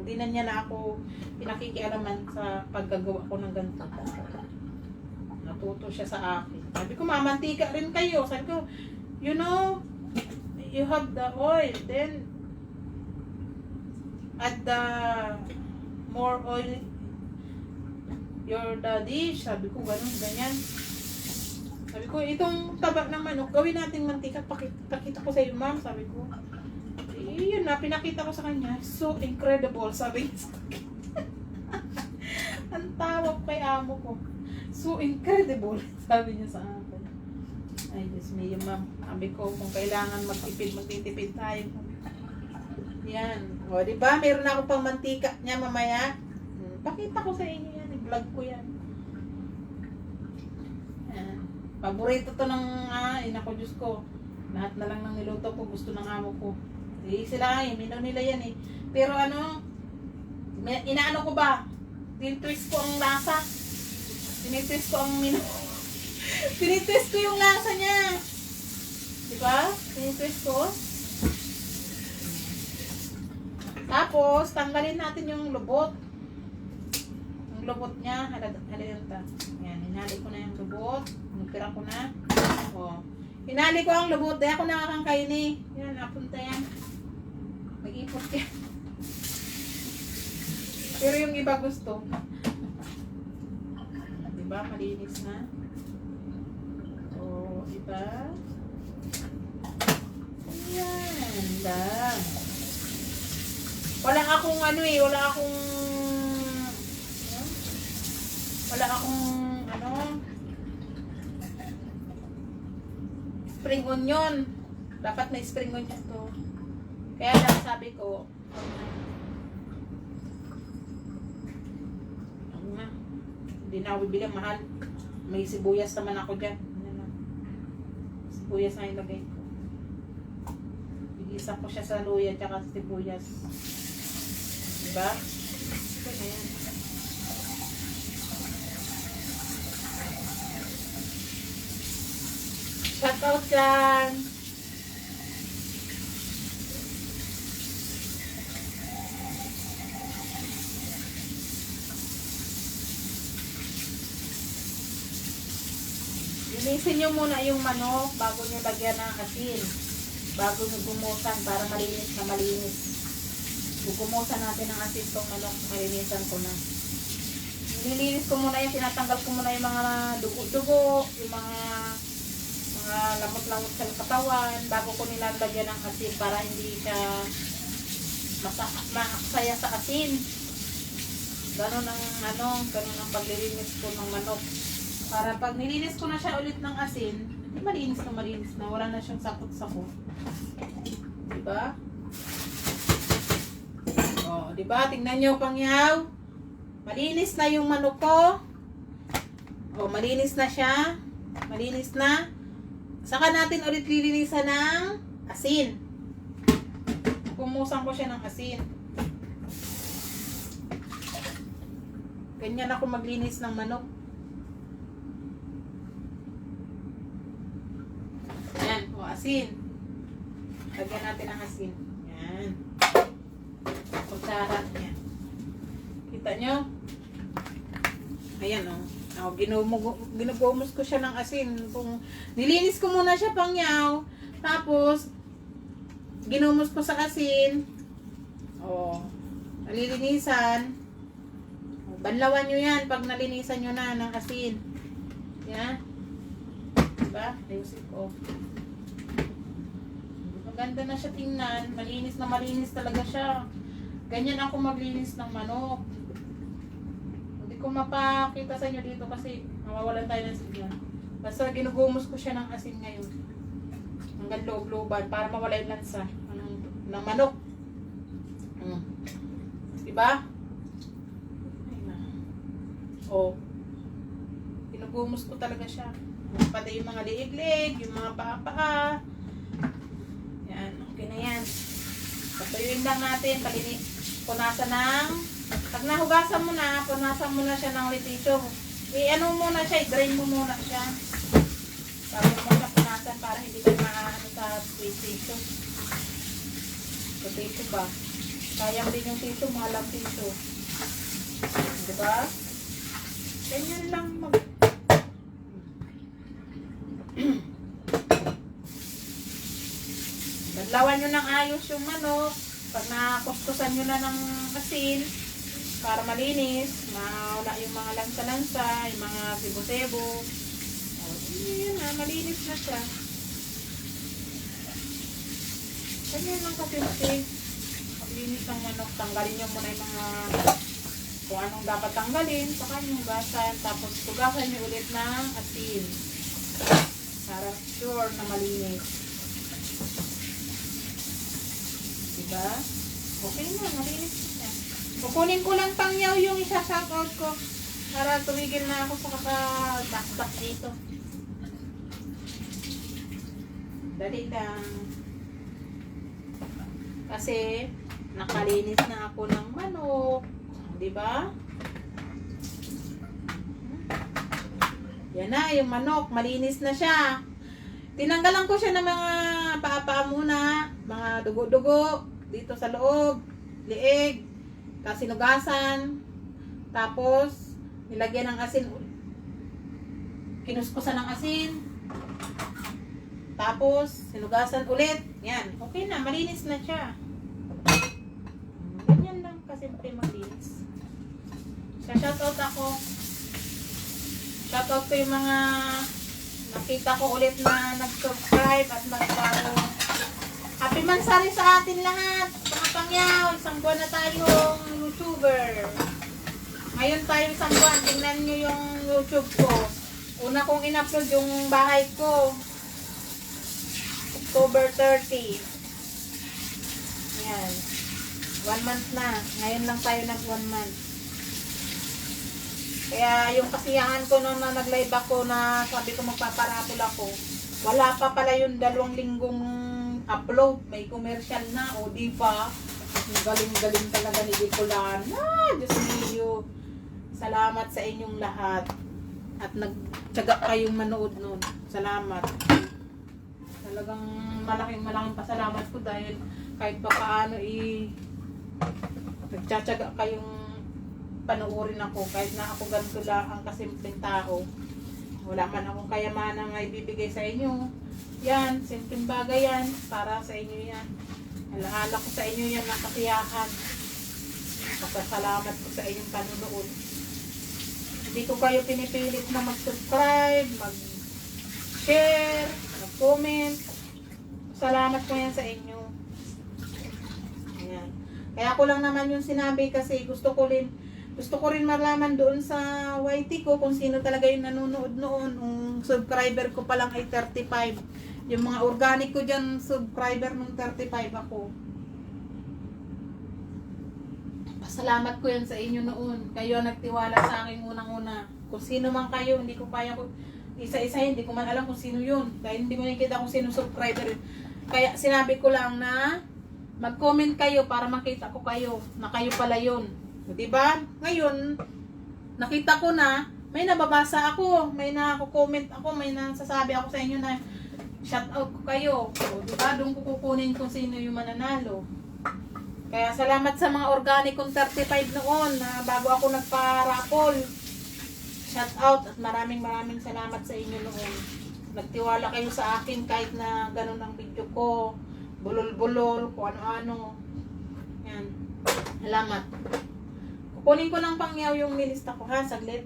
di na niya na ako pinakikialaman sa paggagawa ko ng ganito. Natuto siya sa akin. Sabi ko, mamantika rin kayo. Sabi ko, you know, you have the oil, then add the more oil your the dish. Sabi ko, ganun, ganyan. Sabi ko, itong taba ng manok, gawin natin mantika. Pakita ko sa iyo, ma'am. Sabi ko, yun na, pinakita ko sa kanya. So incredible, sabi niya sa akin. Ang tawag kay Amo ko. So incredible, sabi niya sa akin. Ay, Diyos me, ma'am. Sabi ko, kung kailangan magtipid, magtitipid tayo. Yan. O, di ba? Meron ako pang mantika niya mamaya. Pakita ko sa inyo yan. I-vlog ko yan. Paborito to ng, inako Diyos ko. Lahat na lang ng niluto ko, gusto ng Amo ko. Sila minaw nila yan eh. Pero inaano ko ba? Tinitwist ko ang lasa. Tinitwist ko ang tinitwist ko yung lasa niya. Diba? Tinitwist ko. Tapos, tanggalin natin yung lubot. Yung lubot niya, halin ta. Yan, hinali ko na yung lubot. Nagpira ko na. O. Hinali ko ang lubot. Daya ko nakakangkain eh. Yan, napunta yan. Mag-ipot yan. Pero yung iba gusto. Diba? Malinis na. O, diba? Yan. Lang. Wala akong spring onion. Dapat na spring onion to. Kaya lang sabi ko, hindi na ako bibili, mahal. May sibuyas naman ako dyan. Sibuyas na ilagay ko. Bigisa ko siya sa luya at sibuyas. Diba? Ayan. Shout out dyan! Linisin nyo muna yung manok bago nyo lagyan ng asin. Bago nyo gumusan para malinis na malinis. Gugumusan natin ng asin itong manok. Malinisan ko na. Nililinis ko muna yung, tinatanggal ko muna yung mga dugo-dugo, yung mga lamot-lamot sa katawan bago ko nilalagyan ng asin para hindi siya maaksaya sa asin. Ganun ang paglilinis ko ng manok. Para pag nilinis ko na siya ulit ng asin, malinis na, wala na siyang sakot-sakot. Diba? O, diba? Tingnan nyo, pangyaw. Malinis na yung manok ko. O, malinis na siya. Malinis na. Saka natin ulit lilinisan ng asin. Pumusan ko siya ng asin. Ganyan ako maglinis ng manok. Yan, o asin. Lagyan natin ng asin. Yan. Kutsara. Yan. Kita nyo? Ayan o. Oh, ginugumos ko siya ng asin. Nilinis ko muna siya pangyaw. Tapos, ginumos ko sa asin. Oh, nalilinisan. Oh, banlawan nyo yan pag nalinisan nyo na ng asin. Yan. Diba? Ayusin ko. Maganda na siya tingnan. Malinis na malinis talaga siya. Ganyan ako maglinis ng manok. Hindi ko mapakita sa inyo dito kasi mawawalan tayo ng signal. Basta ginugumos ko siya ng asin ngayon. Hanggang loob-looban para mawala yung lansa ng manok. Diba? Oh. Ginugumos ko talaga siya. Pati yung mga liig-liig, yung mga paa-paa. Yan, okay na yan. Patuyuin lang natin, punasan ng, pag nahugasan mo na, punasan mo na siya ng litisyo. I-ano muna siya, i-drain mo muna siya. Para mo siya punasan para hindi ka maano sa tissue. Sa tissue ba? Sayang din yung tissue, mahal ang tissue. Diba? Ganyan lang mag... Naglawan nyo ng ayos yung manok. Pag nakustusan nyo na ng asin para malinis, mawala yung mga lansa-lansa, yung mga sebo-sebo. O, yun na, malinis na siya. Ganyan lang kasi paglinis ng manok, tanggalin nyo muna yung mga kung anong dapat tanggalin, saka nyo hugasan, tapos hugasan nyo ulit ng asin para sure na malinis. Diba? Okay na, malinis na. Kukunin ko lang pangyaw yung isa-shoutout ko para tumigil na ako sa kaka-dakdak dito. Dali lang. Kasi nakalinis na ako ng manok. Diba? Yan na, yung manok. Malinis na siya. Tinanggalan ko siya ng mga paa-paa muna. Mga dugo-dugo. Dito sa loob. Liig. Kasi nugasan. Tapos, nilagyan ng asin. Kinuskusan ng asin. Tapos, sinugasan ulit. Yan. Okay na. Malinis na siya. Ganyan lang kasimple malinis. Shoutout ako. Shoutout ko yung mga nakita ko ulit na nag-subscribe at nagbago. Happy Mansari sa atin lahat. Mga pangyaw, isang buwan na tayong YouTuber. Ngayon tayo isang buwan. Tingnan nyo yung YouTube ko. Una kong in-upload yung bahay ko. October 30. Ayan. 1 month na. Ngayon lang tayo nag 1 month. Kaya yung kasiyahan ko noon na nag-live ako na sabi ko magpaparapol ako, wala pa pala yung 2 linggong upload. May commercial na o di pa. Galing-galing talaga ni Bicolan. Diyos niyo. Salamat sa inyong lahat. At nagtyaga kayong manood noon. Salamat. Talagang malaking pasalamat ko dahil kahit pa paano nagtsatsaga kayong panoorin ako kahit na ako ganito lang ang kasimpleng tao. Wala man akong kayamanan na ibibigay sa inyo. Yan, simpleng bagay yan. Para sa inyo yan. Alaala ko sa inyo yan ng kasiyahan. Pasalamat ko sa inyong panonood. Hindi ko kayo pinipilit na mag-subscribe, mag-share, mag-comment. Salamat ko yan sa inyo. Ayan. Kaya ko lang naman yung sinabi kasi gusto ko rin malaman doon sa YT ko kung sino talaga yung nanonood noon. Yung subscriber ko pa lang ay 35. Yung mga organic ko dyan, subscriber nung 35 ako. Pasalamat ko yan sa inyo noon. Kayo nagtiwala sa akin unang-una. Kung sino man kayo, hindi ko kaya ko isa-isa, hindi ko man alam kung sino yun. Dahil hindi mo nakikita kung sino subscriber yun. Kaya sinabi ko lang na mag-comment kayo para makita ko kayo na kayo pala yun. Diba? Ngayon, nakita ko na, may nababasa ako, may nako-comment ako, may nasasabi ako sa inyo na shoutout ko kayo. O, diba? Doon ko kukunin kung sino yung mananalo. Kaya salamat sa mga organic kong 35 noon na bago ako nagpa-raffle. shout out at maraming salamat sa inyo noon. Nagtiwala kayo sa akin kahit na ganun ang video ko. Bulol-bulol, kung ano-ano. Yan. Salamat. Kukunin ko lang pangyaw yung nilista ko ha, saglit.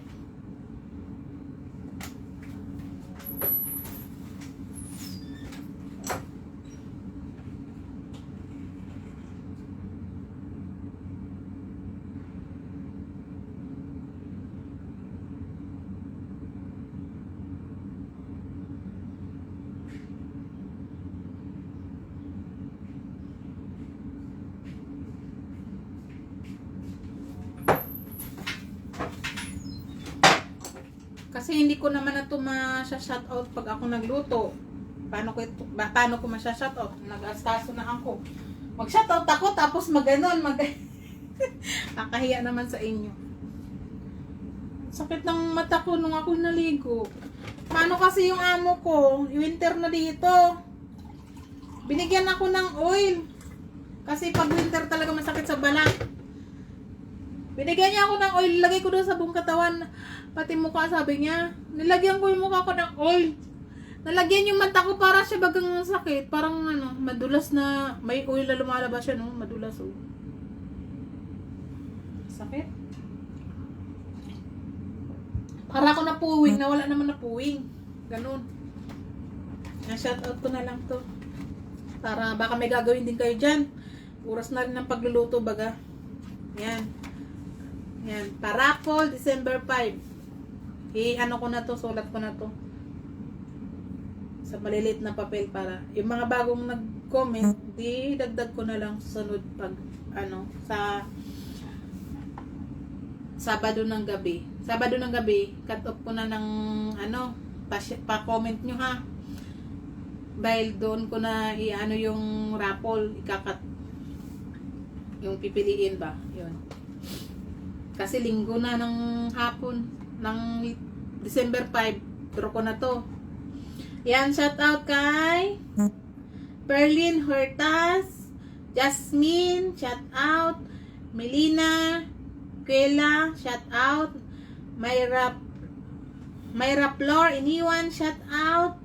Kasi hindi ko naman na ito ma-shoutout pag ako nagluto. Paano ko ma-shoutout? Nag-astaso na ako. Mag-shoutout ako tapos mag-ganon. Nakahiya naman sa inyo. Sakit ng mata ko nung ako naligo. Paano kasi yung amo ko? Winter na dito. Binigyan ako ng oil. Kasi pag winter talaga masakit sa balat. Binigyan niya ako ng oil. Lagay ko doon sa buong katawan. Pati mukha, sabi niya. Nilagyan ko yung mukha ko ng oil. Nalagyan yung mata ko para siya bagang sakit. Parang madulas na, may oil na lumalabas siya, no? Madulas, oh. Sakit. Para ako napuwing, nawala naman napuwing. Ganun. Na-shoutout ko na lang to. Para baka may gagawin din kayo dyan. Oras na rin ng pagluluto, baga. Yan. Yan. Parapol, December 5. Ano ko na to, sulat ko na to sa maliliit na papel para yung mga bagong nag-comment, di dagdag ko na lang sunod pag sa Sabado ng gabi. Sabado ng gabi, cut off ko na ng pa-comment nyo ha. Dahil doon ko na yung raffle, ikakat yung pipiliin ba, yun. Kasi linggo na ng hapon ng December 5, draw ko na to. Yan, shout out kay Perlin Hortas, Jasmine, shout out, Melina, Kela, shout out, Mayra Flor, Iniwan, shout out,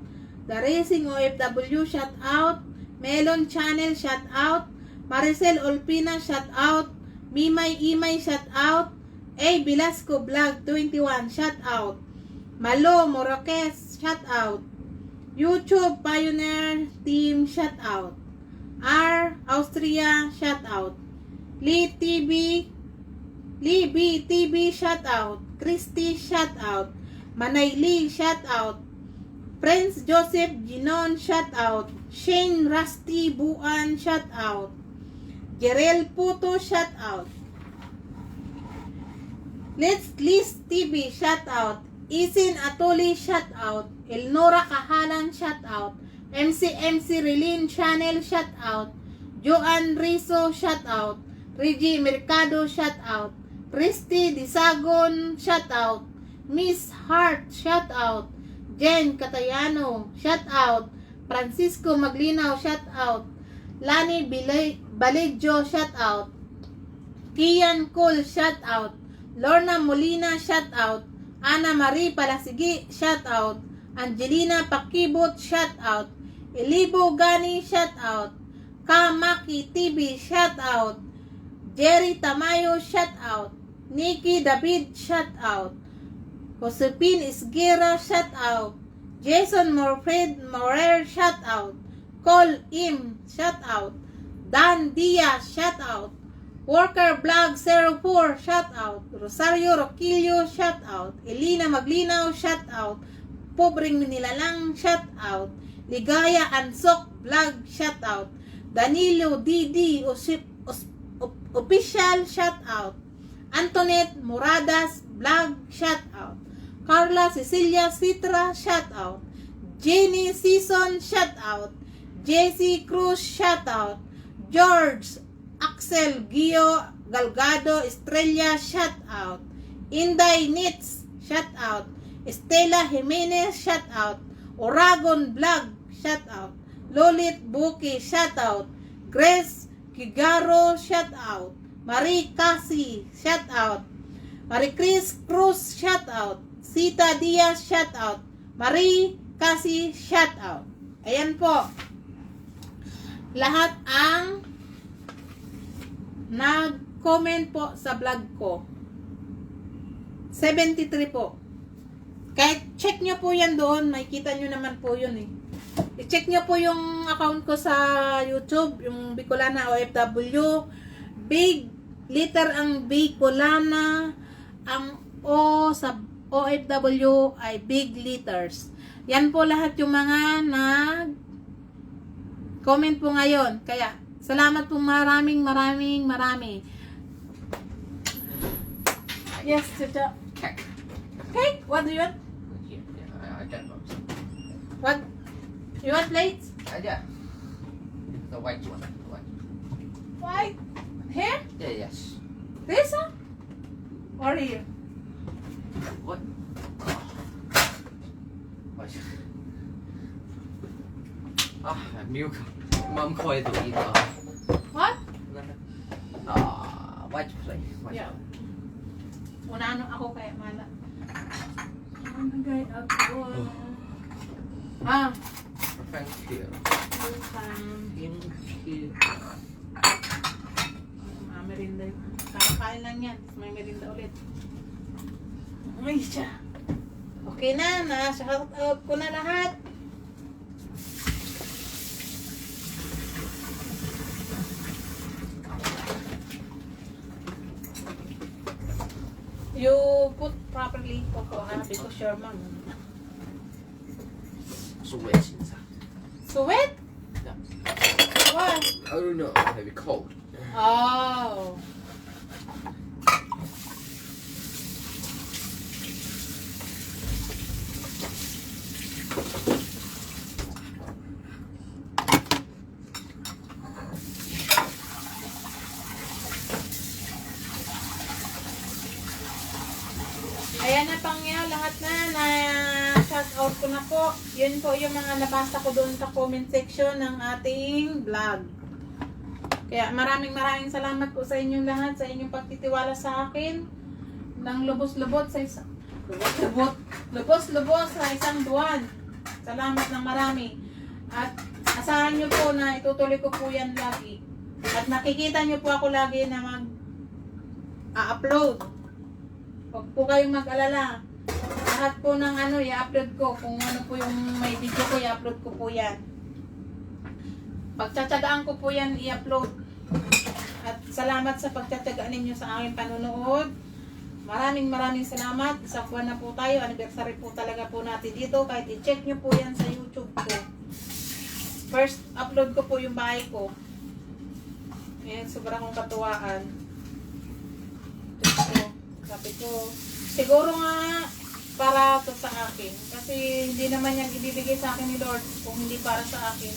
The Racing OFW, shout out, Melon Channel, shout out, Maricel Olpina, shout out, Mimay Imay, shout out, A. Velasco Vlog 21, shout out. Malo Moroques, shout out. YouTube Pioneer Team, shout out. R. Austria, shout out. Lee B TV, shout out. Christy, shout out. Manay Lee, shout out. Prince Joseph Ginon, shout out. Shane Rusty Buan, shout out. Jerel Puto, shout out. Let's List TV, shout out. Isin Atuli, shout out. Elnora Kahalan, shout out. MC Relin Channel, shout out. Joan Riso, shout out. Reggie Mercado, shout out. Christy Disagon, shout out. Miss Hart, shout out. Jen Catayano, shout out. Francisco Maglinaw, shout out. Lani Balejo, shout out. Kian Cole, shout out. Lorna Molina, shout out. Ana Marie Palasigi, shout out. Angelina Pakibot, shout out. Elibo Gani, shout out. Kamaki TV, shout out. Jerry Tamayo, shout out. Nikki David, shout out. Josepine Isguera, shout out. Jason Morer, shout out. Cole Im, shout out. Dan Diaz, shout out. Worker Vlog 04, shout out. Rosario Roquillo, shout out. Elina Maglinaw, shout out. Pobreng Minilalang, shout out. Ligaya Ansok Vlog, shout out. Danilo DD Official, shout out. Antoinette Moradas Vlog, shout out. Carla Cecilia Citra, shout out. Jenny Season, shout out. JC Cruz, shout out. George Axel Gio Galgado Estrella, shout out. Inday Nits, shout out. Estela Jimenez, shout out. Oragon Vlog, shout out. Lolit Buki, shout out. Grace Kigaro, shout out. Marie Cassie, shout out. Marie Chris Cruz, shout out. Sita Diaz, shout out. Marie Cassie, shout out. Ayan po. Lahat ang nag-comment po sa vlog ko. 73 po. Kahit check nyo po yan doon, makikita nyo naman po yun eh. I-check nyo po yung account ko sa YouTube, yung Bicolana OFW. Big letter ang Bicolana, ang O sa OFW ay big letters. Yan po lahat yung mga nag-comment po ngayon. Kaya, salamat po marami. Yes, Chucha. Cake. Cake? What do you want? I don't know. What? You want plates? Yeah. The white one. The white. White? Here? Yeah, yes. This one? Or here? What? What? Milk. Mom called to eat. What? White plate. White Yeah. plate. Una ako kaya mala. Nagay ako. Ah. Thank you. Welcome. Thank you. Merinda. Kakakain lang yan. May merinda ulit. Ay, siya. Okay na. Na-shout out ko na lahat. You put properly cocoa because your mom. So wet inside. Sweat? Yeah. What? I don't know. Maybe cold. Oh. Ayan na pangyaw, lahat na shout out ko na po. Yun po yung mga nabasa ko doon sa comment section ng ating vlog. Kaya maraming salamat po sa inyong lahat, sa inyong pagtitiwala sa akin. Nang lubos-lubos sa isang lubos-lubos sa isang buwan. Salamat ng marami. At asahan nyo po na itutuloy ko po yan lagi. At nakikita nyo po ako lagi na mag-upload. Huwag po kayong mag-alala. Lahat po ng i-upload ko. Kung ano po yung may video ko, i-upload ko po yan. Pagtsatsagaan ko po yan i-upload. At salamat sa pagtsatsagaan ninyo sa aking panunood. Maraming salamat. Isang buwan na po tayo. Anniversary po talaga po natin dito. Kahit i-check nyo po yan sa YouTube ko. First upload ko po yung bahay ko. Ayan, sobrang kong katuwaan. Sabi ko, siguro nga para to sa akin. Kasi hindi naman yan ibibigay sa akin ni Lord kung hindi para sa akin.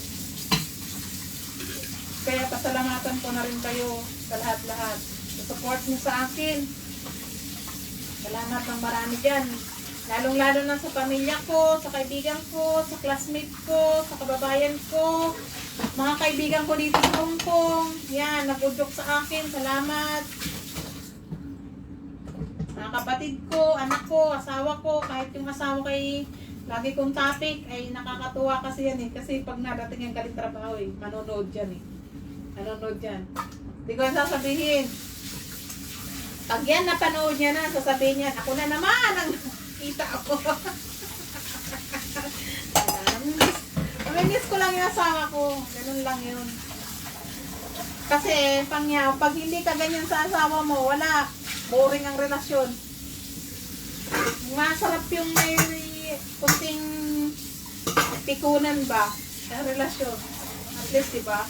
Kaya pasalamatan ko na rin kayo sa lahat-lahat. Sa support niyo sa akin. Salamat ng marami dyan. Lalong-lalo na sa pamilya ko, sa kaibigan ko, sa classmate ko, sa kababayan ko, mga kaibigan ko dito sa Hong Kong. Yan, nag-udyok sa akin. Salamat. Mga kapatid ko, anak ko, asawa ko, kahit yung asawa kay lagi kong topic ay nakakatuwa kasi yan eh. Kasi pag nadating yung galing trabaho eh, manonood dyan eh. Manonood dyan. Hindi ko yan sasabihin. Pag yan napanood niya na, sasabihin niya, ako na naman ang kita ako. Miss ko lang yung asawa ko. Ganun lang yun. Kasi, pangyaw, pag hindi ka ganyan sa asawa mo, wala. Boring ang relasyon. Masarap yung may kunting pikunan ba sa relasyon. At least, diba?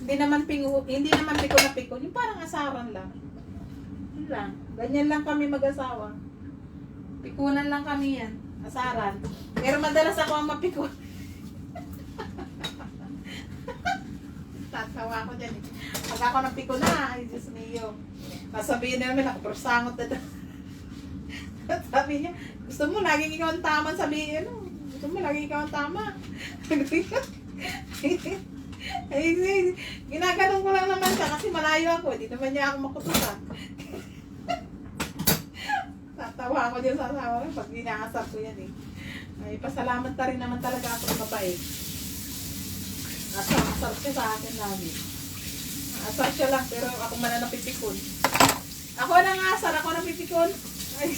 Hindi naman piko na piko. Yung parang asaran lang. Yun lang. Ganyan lang kami mag-asawa. Pikunan lang kami yan. Asaran. Pero madalas ako ang mapikon. Tatawa ako dyan eh. Pag ako napiko na, ay Diyos mio. Sasabihin namin ako, pero sangot na doon. Sabi niya, gusto mo laging ikaw ang tama, sabihin, gusto mo laging ikaw ang tama. Ay, ginaganon ko lang naman siya kasi malayo ako, hindi naman niya ako makutusan. Tatawa pa ako dyan sa asawa ko pag inaasar ko yan eh. Ay, pasalamat na rin naman talaga ako ng mabait. Asar siya sa akin lagi. Asar siya lang, pero ako man na napipikon. Ako nang asar, ako napipikon. Ay,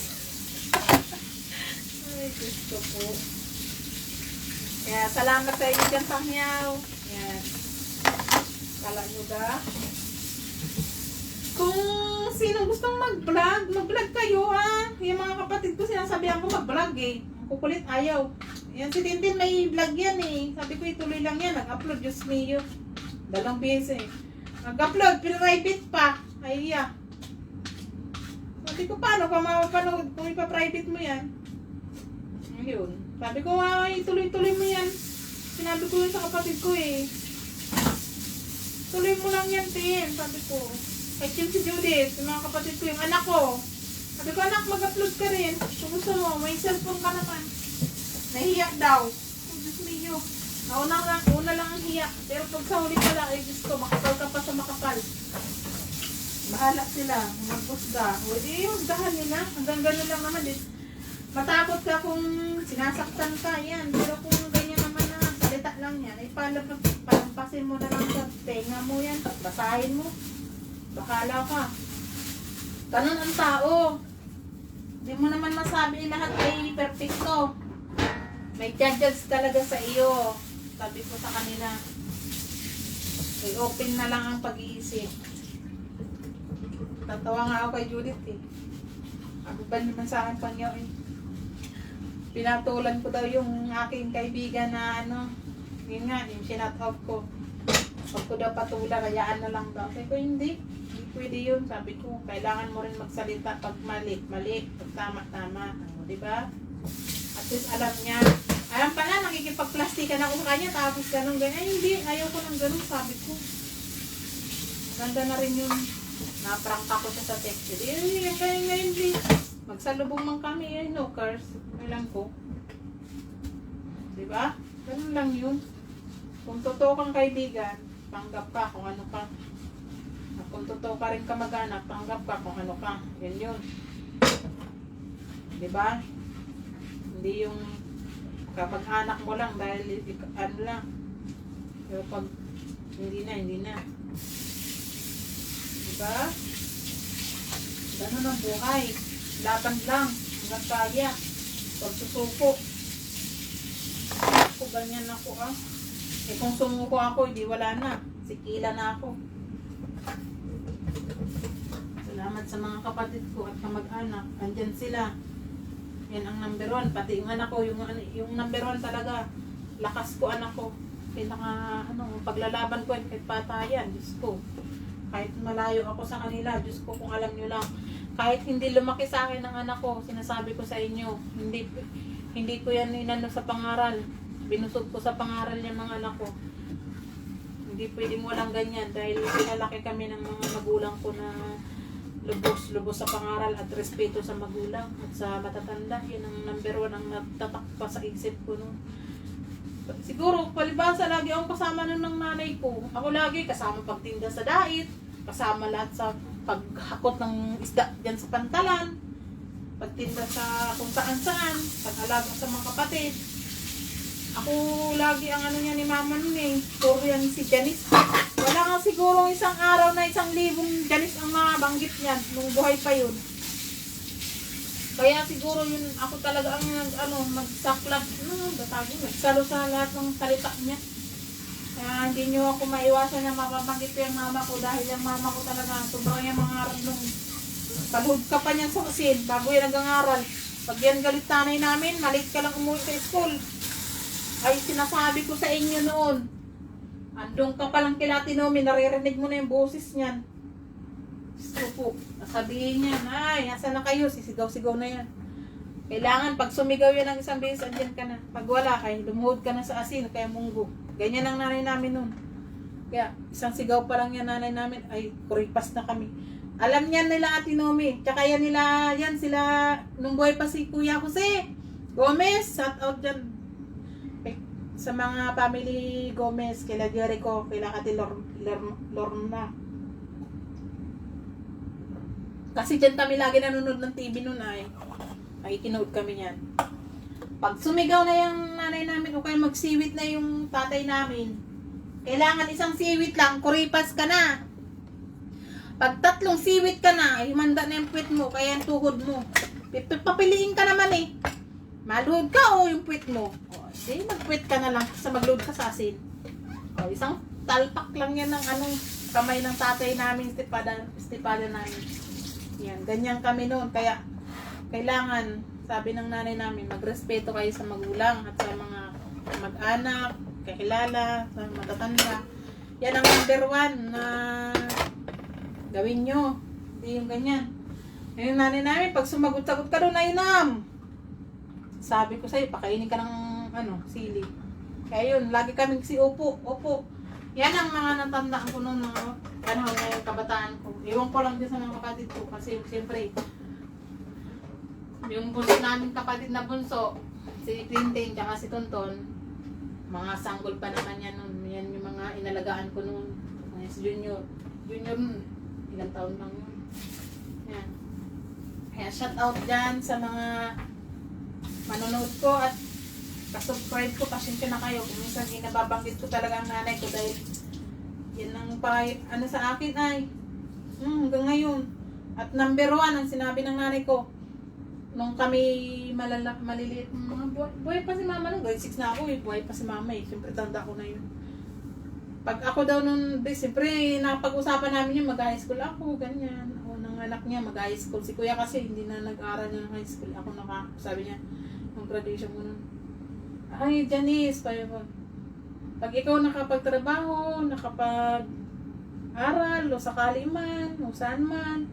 ay, gusto po. Kaya salamat sa inyo dyan, Pangyaw. Yan. Kala nyo ga? Kung sino gustong mag-vlog, mag-vlog kayo ha. Yung mga kapatid ko sinasabihan ko mag-vlog eh. Ang kukulit ayaw. Yan si Tintin may vlog yan eh. Sabi ko ituloy lang yan. Nag-upload, Diyos mio. 2 beses eh. Nag-upload, private pa. Ay yeah. Sabi ko paano kung mapapanood kung ipa-private mo yan? Ayun. Sabi ko ay tuloy-tuloy mo yan. Sinabi ko yun sa kapatid ko eh. Tuloy mo lang yan, Tin. Sabi ko. Kahit yun si Judith, yung mga kapatid ko, yung anak ko. Sabi ko, anak, mag-upload ka rin. Kung gusto mo, may cellphone ka naman. Nahiya daw. Oh, Diyos mio. Una lang ang hiya. Pero pag sa huli pala, ay Diyos ko, makapal ka pa sa makapal. Bahala sila. Maghusga. O di, husgahan nila. Hanggang gano'n lang naman. Matakot ka kung sinasaktan ka. Yan. Pero kung ganyan naman na salita lang yan, ay palampasin mo na lang sa tenga mo yan. Basahin mo. Bakala ka. Ganun ang tao. Hindi mo naman masabi lahat ay perfecto. May judges talaga sa iyo. Sabi ko sa kanila. Ay open na lang ang pag-iisip. Tatawa nga ako kay Judith eh. Ako ba naman sa akin Pangyaw eh. Pinatulan ko daw yung aking kaibigan na ano. Yun nga, yung sinat out ko. Huwag ko daw patulan, kayaan na lang daw. Sabi ko hindi. Pwede yun, sabi ko. Kailangan mo rin magsalita pag mali, pag tama. Diba? At least alam niya. Alam pala, nakikipagplastikan ako sa kanya, tapos ganun, ganyan. Ay, hindi, ayaw ko ng ganun, sabi ko. Ganda na rin yun. Naprangka ko siya sa text. Yung ganyan ngayon, please. Magsalubong man kami, no curse. May lang ko. Diba? Ganun lang yun. Kung totoo kang kaibigan, panggap ka kung ano ka. Kung totoo ka rin kamag-anak, panggap ka kung ano ka. Yan yun. Diba? Hindi yung kapag-anak mo lang dahil ano lang. Pero pag hindi na. Diba? Ganun ang buhay. Laban lang. Hanggang kaya. Pagsusuko. Ako, ganyan ako ah. Eh kung sumuko ako, hindi wala na. Sikila na ako. Salamat sa mga kapatid ko at kamag-anak. Andyan sila. Yan ang number 1. Pati yung anak ko, yung number 1 talaga. Lakas ko anak ko. Paglalaban ko kahit patayan. Diyos ko. Kahit malayo ako sa kanila. Diyos ko kung alam nyo lang. Kahit hindi lumaki sa akin ng anak ko, sinasabi ko sa inyo, hindi ko yan inano sa pangaral. Binusog ko sa pangaral yung mga anak ko. Hindi pwedeng walang ganyan dahil pinalaki kami ng mga magulang ko na lubos sa pangaral at respeto sa magulang at sa matatanda. Yan ang number 1 ang natatak pa sa isip ko noon. Siguro, palibasa lagi akong kasama nun ng nanay ko. Ako lagi kasama pagtinda sa dait, kasama lahat sa paghakot ng isda dyan sa pantalan, pagtinda sa kung saan, pag-alaga sa mga kapatid. Ako lagi ang ano niya ni mama nun eh. Puro yan si Janice. Wala nga siguro isang araw na 1,000 Janice ang mabanggit niyan nung buhay pa yun. Kaya siguro yun ako talaga ang magsaklat. Nagsalo sa lahat ng salita niya. Kaya hindi nyo ako maiwasan na mapabanggit ko yung mama ko dahil yung mama ko talaga sobrang yung mga aral nung palhod ka pa niyan sa kusin bago yan nag-aaral. Pag yan galit tanay namin, malit ka lang umuwi sa school. Ay sinasabi ko sa inyo noon, andong ka palang kila Tinomi, naririnig mo na yung boses niyan. Gusto po, sabihin niyan, ay, nasa na kayo, sisigaw-sigaw na yan. Kailangan, pag sumigaw yan ng isang beses, andyan ka na. Pag wala kayo, lumuhod ka na sa asin, kaya munggo. Ganyan ang nanay namin noon. Kaya, isang sigaw pa lang yan nanay namin, ay, kuripas na kami. Alam niyan nila Ate Nomi, tsaka yan sila, nung buhay pa si Kuya Jose Gomez, shout out dyan. Sa mga family Gomez, kila Jericho, kila Ate Lorna. Kasi dyan kami lagi nanonood ng TV noon ay Nakikinood kami niyan. Pag sumigaw na yung nanay namin o kaya magsiwit na yung tatay namin, kailangan isang siwit lang, kuripas ka na. Pag 3 siwit ka na, himanda na yung puwit mo, kaya yung tuhod mo. Papiliin ka naman eh. Maluhod ka o yung puwit mo. O, di, magpuwit ka na lang sa magluhod ka sa asin. O, isang talpak lang yan ng kamay ng tatay namin, stipada namin. Yan, ganyan kami noon. Kaya, kailangan, sabi ng nanay namin, magrespeto kayo sa magulang at sa mga mag-anak, kakilala, sa matatanda. Yan ang number 1 na gawin nyo. Hindi yung ganyan. Yung nanay namin, pag sumagot-sagot ka doon, ay nam. Sabi ko sa'yo, pakainin ka ng sili. Kaya yun, lagi kaming upo. Yan ang mga natandaan ko noong mga panahon na yung kabataan ko. Iwan ko lang din sa mga kapatid ko kasi siyempre, yung bunso namin kapatid na bunso, si Tintin tsaka si Tonton, mga sanggol pa naman yan noon. Yan yung mga inalagaan ko noon. Si Junior, ilang taon lang yun. Yan. Kaya shout out dyan sa mga manonood ko at kasubscribe ko, pasensya na kayo. Kung minsan nababanggit ko talaga ang nanay ko dahil yan ang sa akin ay hanggang ngayon. At number 1 ang sinabi ng nanay ko nung kami maliliit, buhay pa si mama nung grade 6 na ako eh, buhay pa si mama eh, siyempre tanda ko na yun. Pag ako daw nung siyempre napag-usapan namin yung mag-high school ako, ganyan, o ng anak niya mag-high school, si kuya kasi hindi na nag-aral ng high school, ako sabi niya yung graduation ko nun, ay Janice, pag ikaw nakapagtrabaho, nakapag-aral o sakali man, o saan man,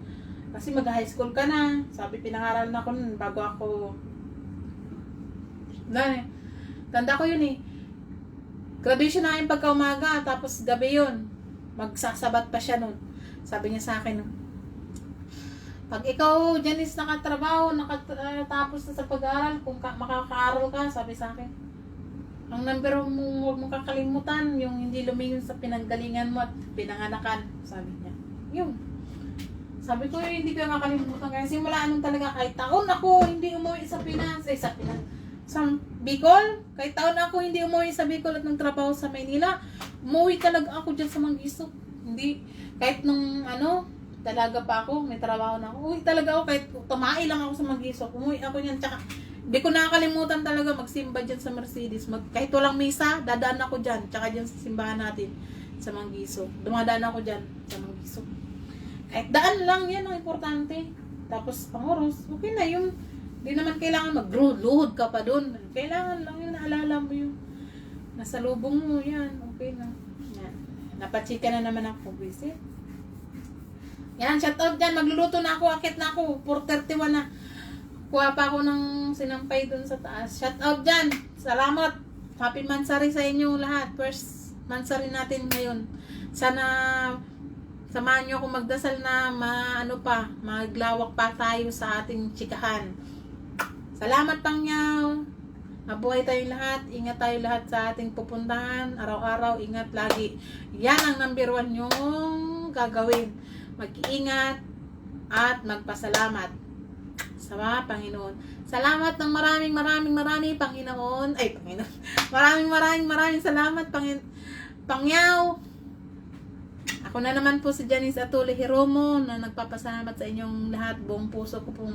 kasi mag-high school ka na. Sabi, pinangaral na ako nun bago ako. Tanda ko yun eh. Graduation na yung pagka-umaga, tapos gabi yun. Magsasabat pa siya nun. Sabi niya sa akin, pag ikaw, Janice, nakatrabaho, nakatapos na sa pag-aaral, kung makakaaral ka, sabi sa akin, ang number mo, huwag mong kakalimutan, yung hindi lumingon sa pinanggalingan mo at pinanganakan, sabi niya. Yun. Sabi ko, hindi ko makalimutan. Kaya simula nung talaga, kahit taon ako hindi umuwi sa Pinas. Sa Bicol. Kahit taon ako hindi umuwi sa Bicol at nagtrabaho sa Maynila. Umuwi talaga ako dyan sa Manggisok. Hindi, kahit nung dalaga pa ako, may trabaho na ako. Uwi talaga ako, kahit tumae lang ako sa Manggisok. Umuwi ako niyan. Tsaka, hindi ko nakakalimutan talaga magsimba dyan sa Mercedes. Kahit walang misa, dadaan ako dyan. Tsaka dyan sa simbahan natin sa Manggisok. Dumadaan ako dyan sa Manggisok. Kahit daan lang, yan ang importante. Tapos pangoros, okay na yun. Hindi naman kailangan magluhod ka pa dun. Kailangan lang yun, naalala mo yun. Nasa lubong mo, yan, okay na. Yan. Napachika na naman ako, visit. Yan, shout out dyan, magluluto na ako, akit na ako, 4:31 na. Kuha pa ako ng sinampay dun sa taas. Shout out dyan, salamat. Happy Mansari sa inyo lahat. First Mansari natin ngayon. Sana samahan nyo akong magdasal na maglawak pa tayo sa ating chikahan. Salamat Pangyaw. Mabuhay tayong lahat. Ingat tayo lahat sa ating pupuntahan. Araw-araw, ingat lagi. Yan ang number 1 yung gagawin. Mag-iingat at magpasalamat sa mga Panginoon. Salamat ng maraming Panginoon. Ay, Panginoon. Maraming salamat Pangyaw. Ako na naman po si Janice Atuli Hiromo na nagpapasalamat sa inyong lahat. Buong puso ko pong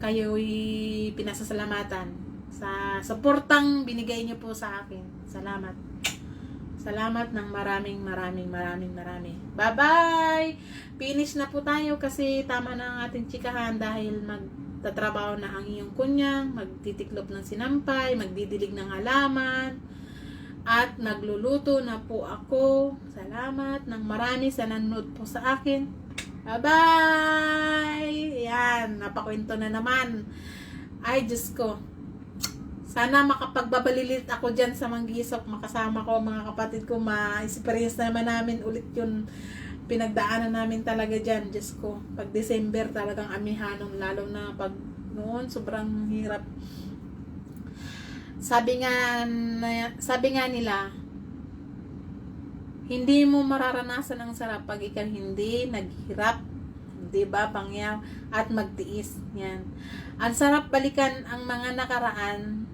kayo'y pinasasalamatan sa suportang binigay niyo po sa akin. Salamat. Salamat ng maraming. Bye-bye! Finish na po tayo kasi tama na ang ating chikahan dahil magtatrabaho na ang iyong kunyang, magtitiklop ng sinampay, magdidilig ng halaman, at nagluluto na po ako. Salamat ng marami sa nanonood po sa akin. Bye-bye! Yan, napakwento na naman. Ay, Diyos ko. Sana makapagbabalilit ako dyan sa Manggisok. Makasama ko mga kapatid ko. Ma-experience naman namin ulit yun. Pinagdaanan namin talaga dyan. Diyos ko. Pag December talagang amihanon. Lalo na pag noon, sobrang hirap. Sabi nga nila, hindi mo mararanasan ang sarap pag ikaw hindi naghirap. diba, pangyaw, at magtiis. Yan. Ang sarap balikan ang mga nakaraan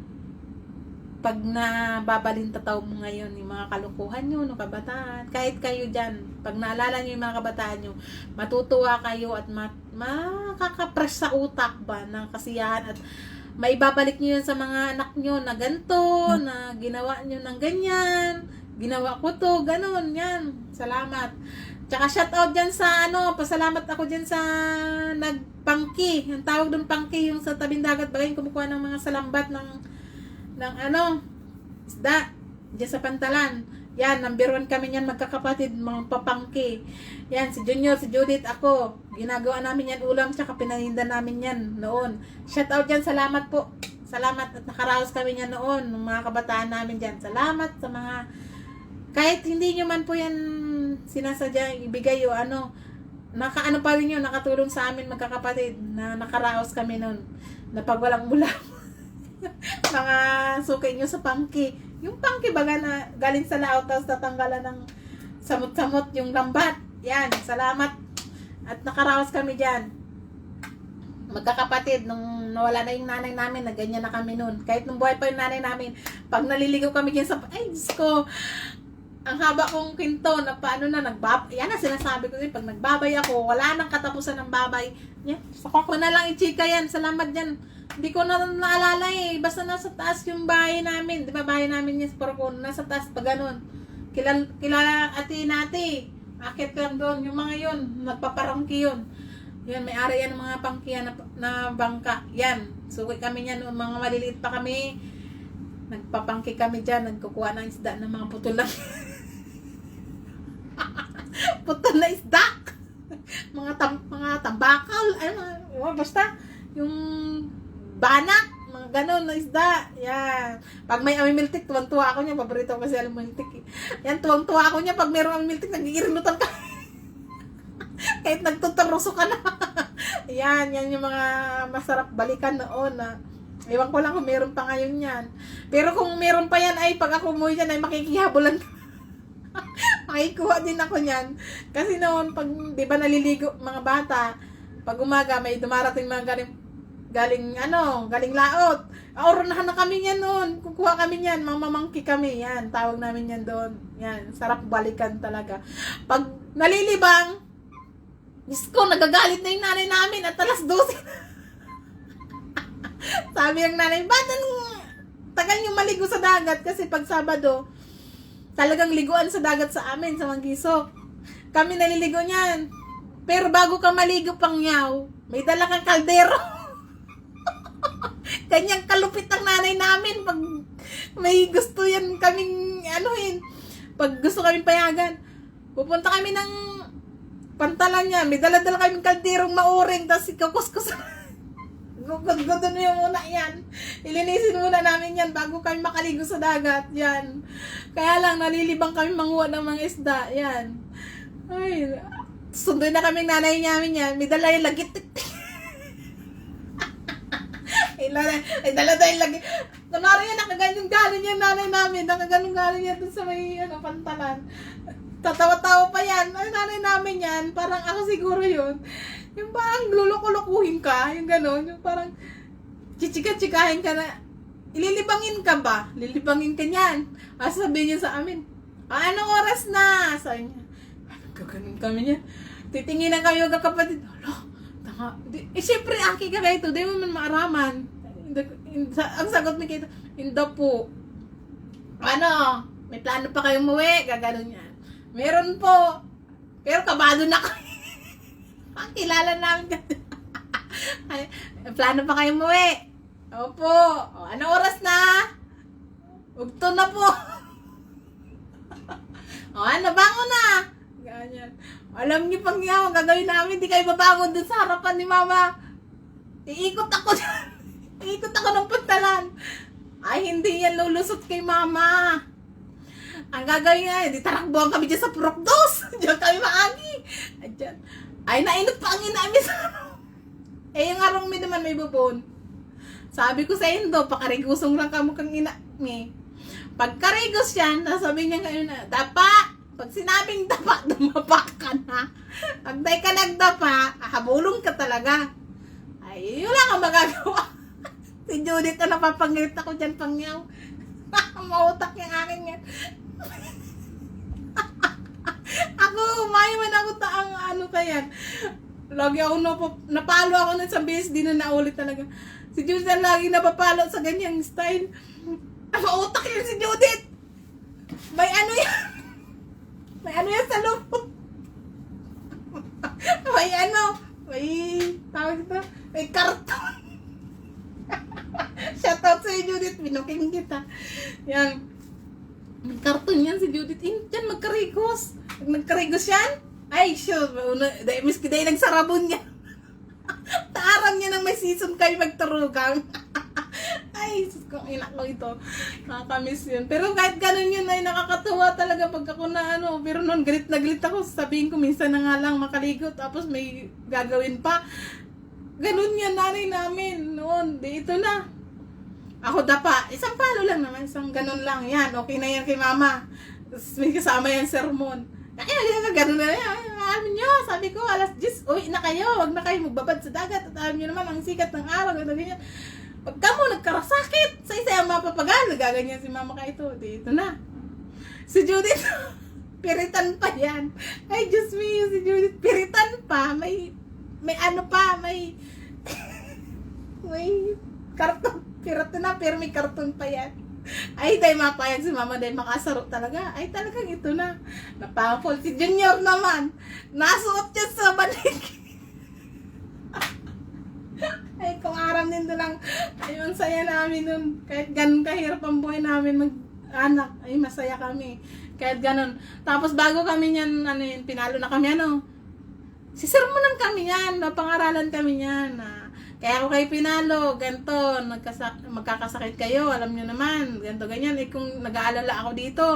pag nababalintataw mo ngayon yung mga kalukuhan nyo, no, kabataan. Kahit kayo dyan, pag naalala nyo yung mga kabataan nyo, matutuwa kayo at makakapress sa utak ba ng kasiyahan at maibabalik nyo yun sa mga anak nyo na ganito, na ginawa nyo ng ganyan, ginawa ko to, ganun, yan. Salamat. Tsaka shout out dyan sa pasalamat ako dyan sa nagpangki. Ang tawag doon pangki, yung sa tabing dagat, bagay kumukuha ng mga salambat ng isda dyan sa Pantalan. Yan, number 1 kami yan, magkakapatid, mga papangki. Yan, si Junior, si Judith, ako. Ginagawa namin yan ulam, tsaka pinaninda namin yan noon. Shout out dyan, salamat po. Salamat at nakaraos kami yan noon, ng mga kabataan namin dyan. Salamat sa mga, kahit hindi nyo man po yan sinasadya, ibigay o nakaano pa rin yun, nakatulong sa amin magkakapatid, na nakaraos kami noon, na pag walang ulam. Mga sukay nyo sa pangki. Yung pangki baga na galing sa laot, tapos tatanggalan ng samot-samot yung lambat. Yan, salamat. At nakaraos kami dyan. Magkakapatid, nung nawala na yung nanay namin, na ganyan na kami nun. Kahit nung buhay pa yung nanay namin, pag naliligaw kami dyan sa, ay Diyos ko, ang haba kong kwento, na paano na yan na sinasabi ko din, pag nagbabay ako, wala nang katapusan ng babay. Yan, sa ko na lang i-chika yan, salamat dyan. Hindi ko na naalala eh. Basta nasa taas yung bahay namin. Di ba bahay namin yung Sporcon? Nasa taas pa ganun. Kilala ati-nati. Akit lang doon. Yung mga yun. Nagpaparangki yun. Yan, may ari yan ng mga pangkiyan na bangka. Yan. Suki kami yan. Mga maliliit pa kami. Nagpapangki kami dyan. Nagkukuha ng isda ng mga putol lang. Putol na isda. mga tambakal. Ay, basta. Yung banak, mga ganon na isda. Yan. Pag may amimiltik, tuwang-tuwa ako niya. Paborito ko kasi amimiltik eh. Yan, tuwang-tuwa ako niya. Pag mayroong amimiltik, nag-iirinutan ka. Kahit nagtutaruso ka na. Yan yung mga masarap balikan noon. Ewan ko lang kung meron pa ngayon yan. Pero kung meron pa yan, ay pag ako umuwi yan, ay makikihabulan ka. Makikuha din ako niyan. Kasi noon, pag di ba naliligo mga bata, pag umaga, may dumarating mga galing laot. Oronahan na kami yan noon. Kukuha kami yan. Mamamangki kami. Yan. Tawag namin yan doon. Yan. Sarap balikan talaga. Pag nalilibang, Diyos ko, nagagalit na yung nanay namin at alas 12. Sabi ng nanay, ba't tagal yung maligo sa dagat? Kasi pag Sabado, talagang liguan sa dagat sa amin, sa Manggisok. Kami naliligo niyan. Pero bago ka maligo, pangyaw, may dala kang kaldero. Kanyang kalupit ang nanay namin pag may gusto yan kaming pag gusto kaming payagan, pupunta kami ng Pantalan niya, may dala-dala kaming kalderong mauring, tapos ikakuskus. Gugod-gudon mo yung muna yan. Ilinisin muna namin yan bago kami makaligo sa dagat. Yan. Kaya lang, nalilibang kami manguha ng mga isda. Yan. Ay, sundoy na kaming nanay namin yan. May dala yung lagit. Ay, dala yung lagit. Kunwari yan, nakaganong galing yan nanay namin. Nakaganong galing yan dun sa may Pantalan. Tatawa-tawa pa yan. Ay, nanay namin yan. Parang ako siguro yun. Yung parang luloko-lokuhin ka. Yung gano'n. Yung parang chichika-chikahin ka na. Ililibangin ka ba? Lilibangin ka niyan. Sabihin niya sa amin, anong oras na? Sabi niya, gaganon kami niya. Titinginan kami yung kapatid. Hala, tanga. Siyempre, aki ka kayo ito. Di mo man maaraman. Ang sagot mo kayo, hindi po. May plano pa kayong muwi? Gaganon yan. Meron po. Pero kabado na kayo. Kilala namin kasi. Plano pa kayo muwi? Opo. Anong oras na? Ugto na po. Bango na. Ganyan. Alam niyo pang yaw, gagawin namin, di kayo babangon dun sa harapan ni Mama. Iikot ako dyan. Iikot ako ng Pantalan. Ay, hindi yan lulusot kay Mama. Ang gagawin nga, di tarakbuhan kami dyan sa Purok 2. Diyan kami maagi. Ay, nainot pa ang inamin sa yung arong mi naman may bubon. Sabi ko sa Indo, pakarigusong lang ka mukhang ina. Pagkarigos yan, nasabi niya ngayon na, Dapa, Pag sinabing dapa, dumapa ka na. Pag di ka nagdapa, habulong ka talaga. Ay, wala kang magagawa. Si Judith na napapangirit ako dyan, pangyaw. Mautak yung akin yan. Ako, umayaman ako taang ano pa yan. Lagi ako napalo ako na sa base, di na naulit talaga. Si Judith na lagi napapalo sa ganyang style. Mautak yun si Judith. May ano yan. May ano yan sa loob. May ano. May, tawag ito, may karton. Shoutout sa Judith, binuking kita. Yan. May karton yan si Judith. Yan, magkarigos. Pag nagkarigos yan, ay, sure. Miski dahil nagsarabon niya. Taaran niya nang may season kayo magtarugang. Ay, kung ina ko ito. Nakakamiss yun. Pero kahit ganun yun ay nakakatuwa talaga pag ako na ano. Pero noon, galit na galit ako. Sabihin ko, minsan na nga lang makaligo. Tapos may gagawin pa. Ganun yan, nanay namin. Noon, di ito na. Ako dapa. Isang palo lang naman. Isang ganun lang. Yan, okay na yan kay mama. Tapos may kasama yan sermon. Ay, ganun na yan. Alam nyo, sabi ko, alas 10, uwi na kayo. Huwag na kayo magbabad sa dagat. At alam nyo naman, ang sikat ng araw. Ganyan. Pag ka mo nagkarasakit, sa isa ang mapapagal, nagaganyan si mama ka ito. Dito na. Si Judith, piritan pa yan. Ay, Diyos me, si Judith, piritan pa. May ano pa, may karton. Piritan na, pero may karton pa yan. Ay, dahil mapayag si mama, dahil makasaro talaga. Ay, talagang ito na. Napapol. Si Junior naman, nasuot niya sa balik. Ay, kung aram din lang. Ayun, saya namin nun. Kahit ganun kahirap ang buhay namin mag-anak. Ay, masaya kami. Kahit ganun. Tapos bago kami yan, ano yun, pinalo na kami, ano. Sisermonan kami yan. Napangaralan kami yan. Kaya ako kayo pinalo, ganito, magkakasakit kayo, alam nyo naman, ganito, ganyan. Eh, kung nag-aalala ako dito,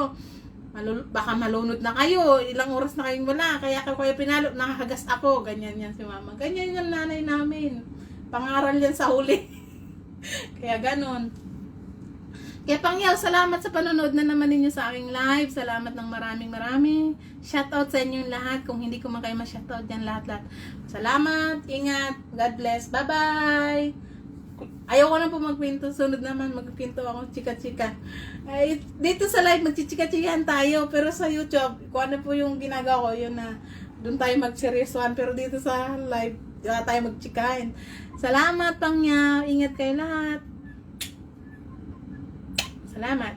baka malunod na kayo, ilang oras na kayong wala, kaya ako kayo pinalo, nakahagas ako, ganyan yan si mama. Ganyan yung nanay namin. Pangaral yan sa huli. Kaya ganon. Kaya Pangyaw, salamat sa panonood na naman ninyo sa aking live. Salamat ng maraming. Shoutout sa inyong lahat. Kung hindi ko man kayo ma-shoutout yan lahat. Salamat, ingat, God bless, bye-bye. Ayoko na po magpinto. Sunod naman, magpinto ako, chika-chika. Ay, dito sa live, magchichika-chikahan tayo. Pero sa YouTube, kung ano po yung ginagawa ko, yun na, doon tayo mag-seryosohan. Pero dito sa live, wala tayo magchikahin. Salamat, Pangyaw. Ingat kayo lahat. Salamat.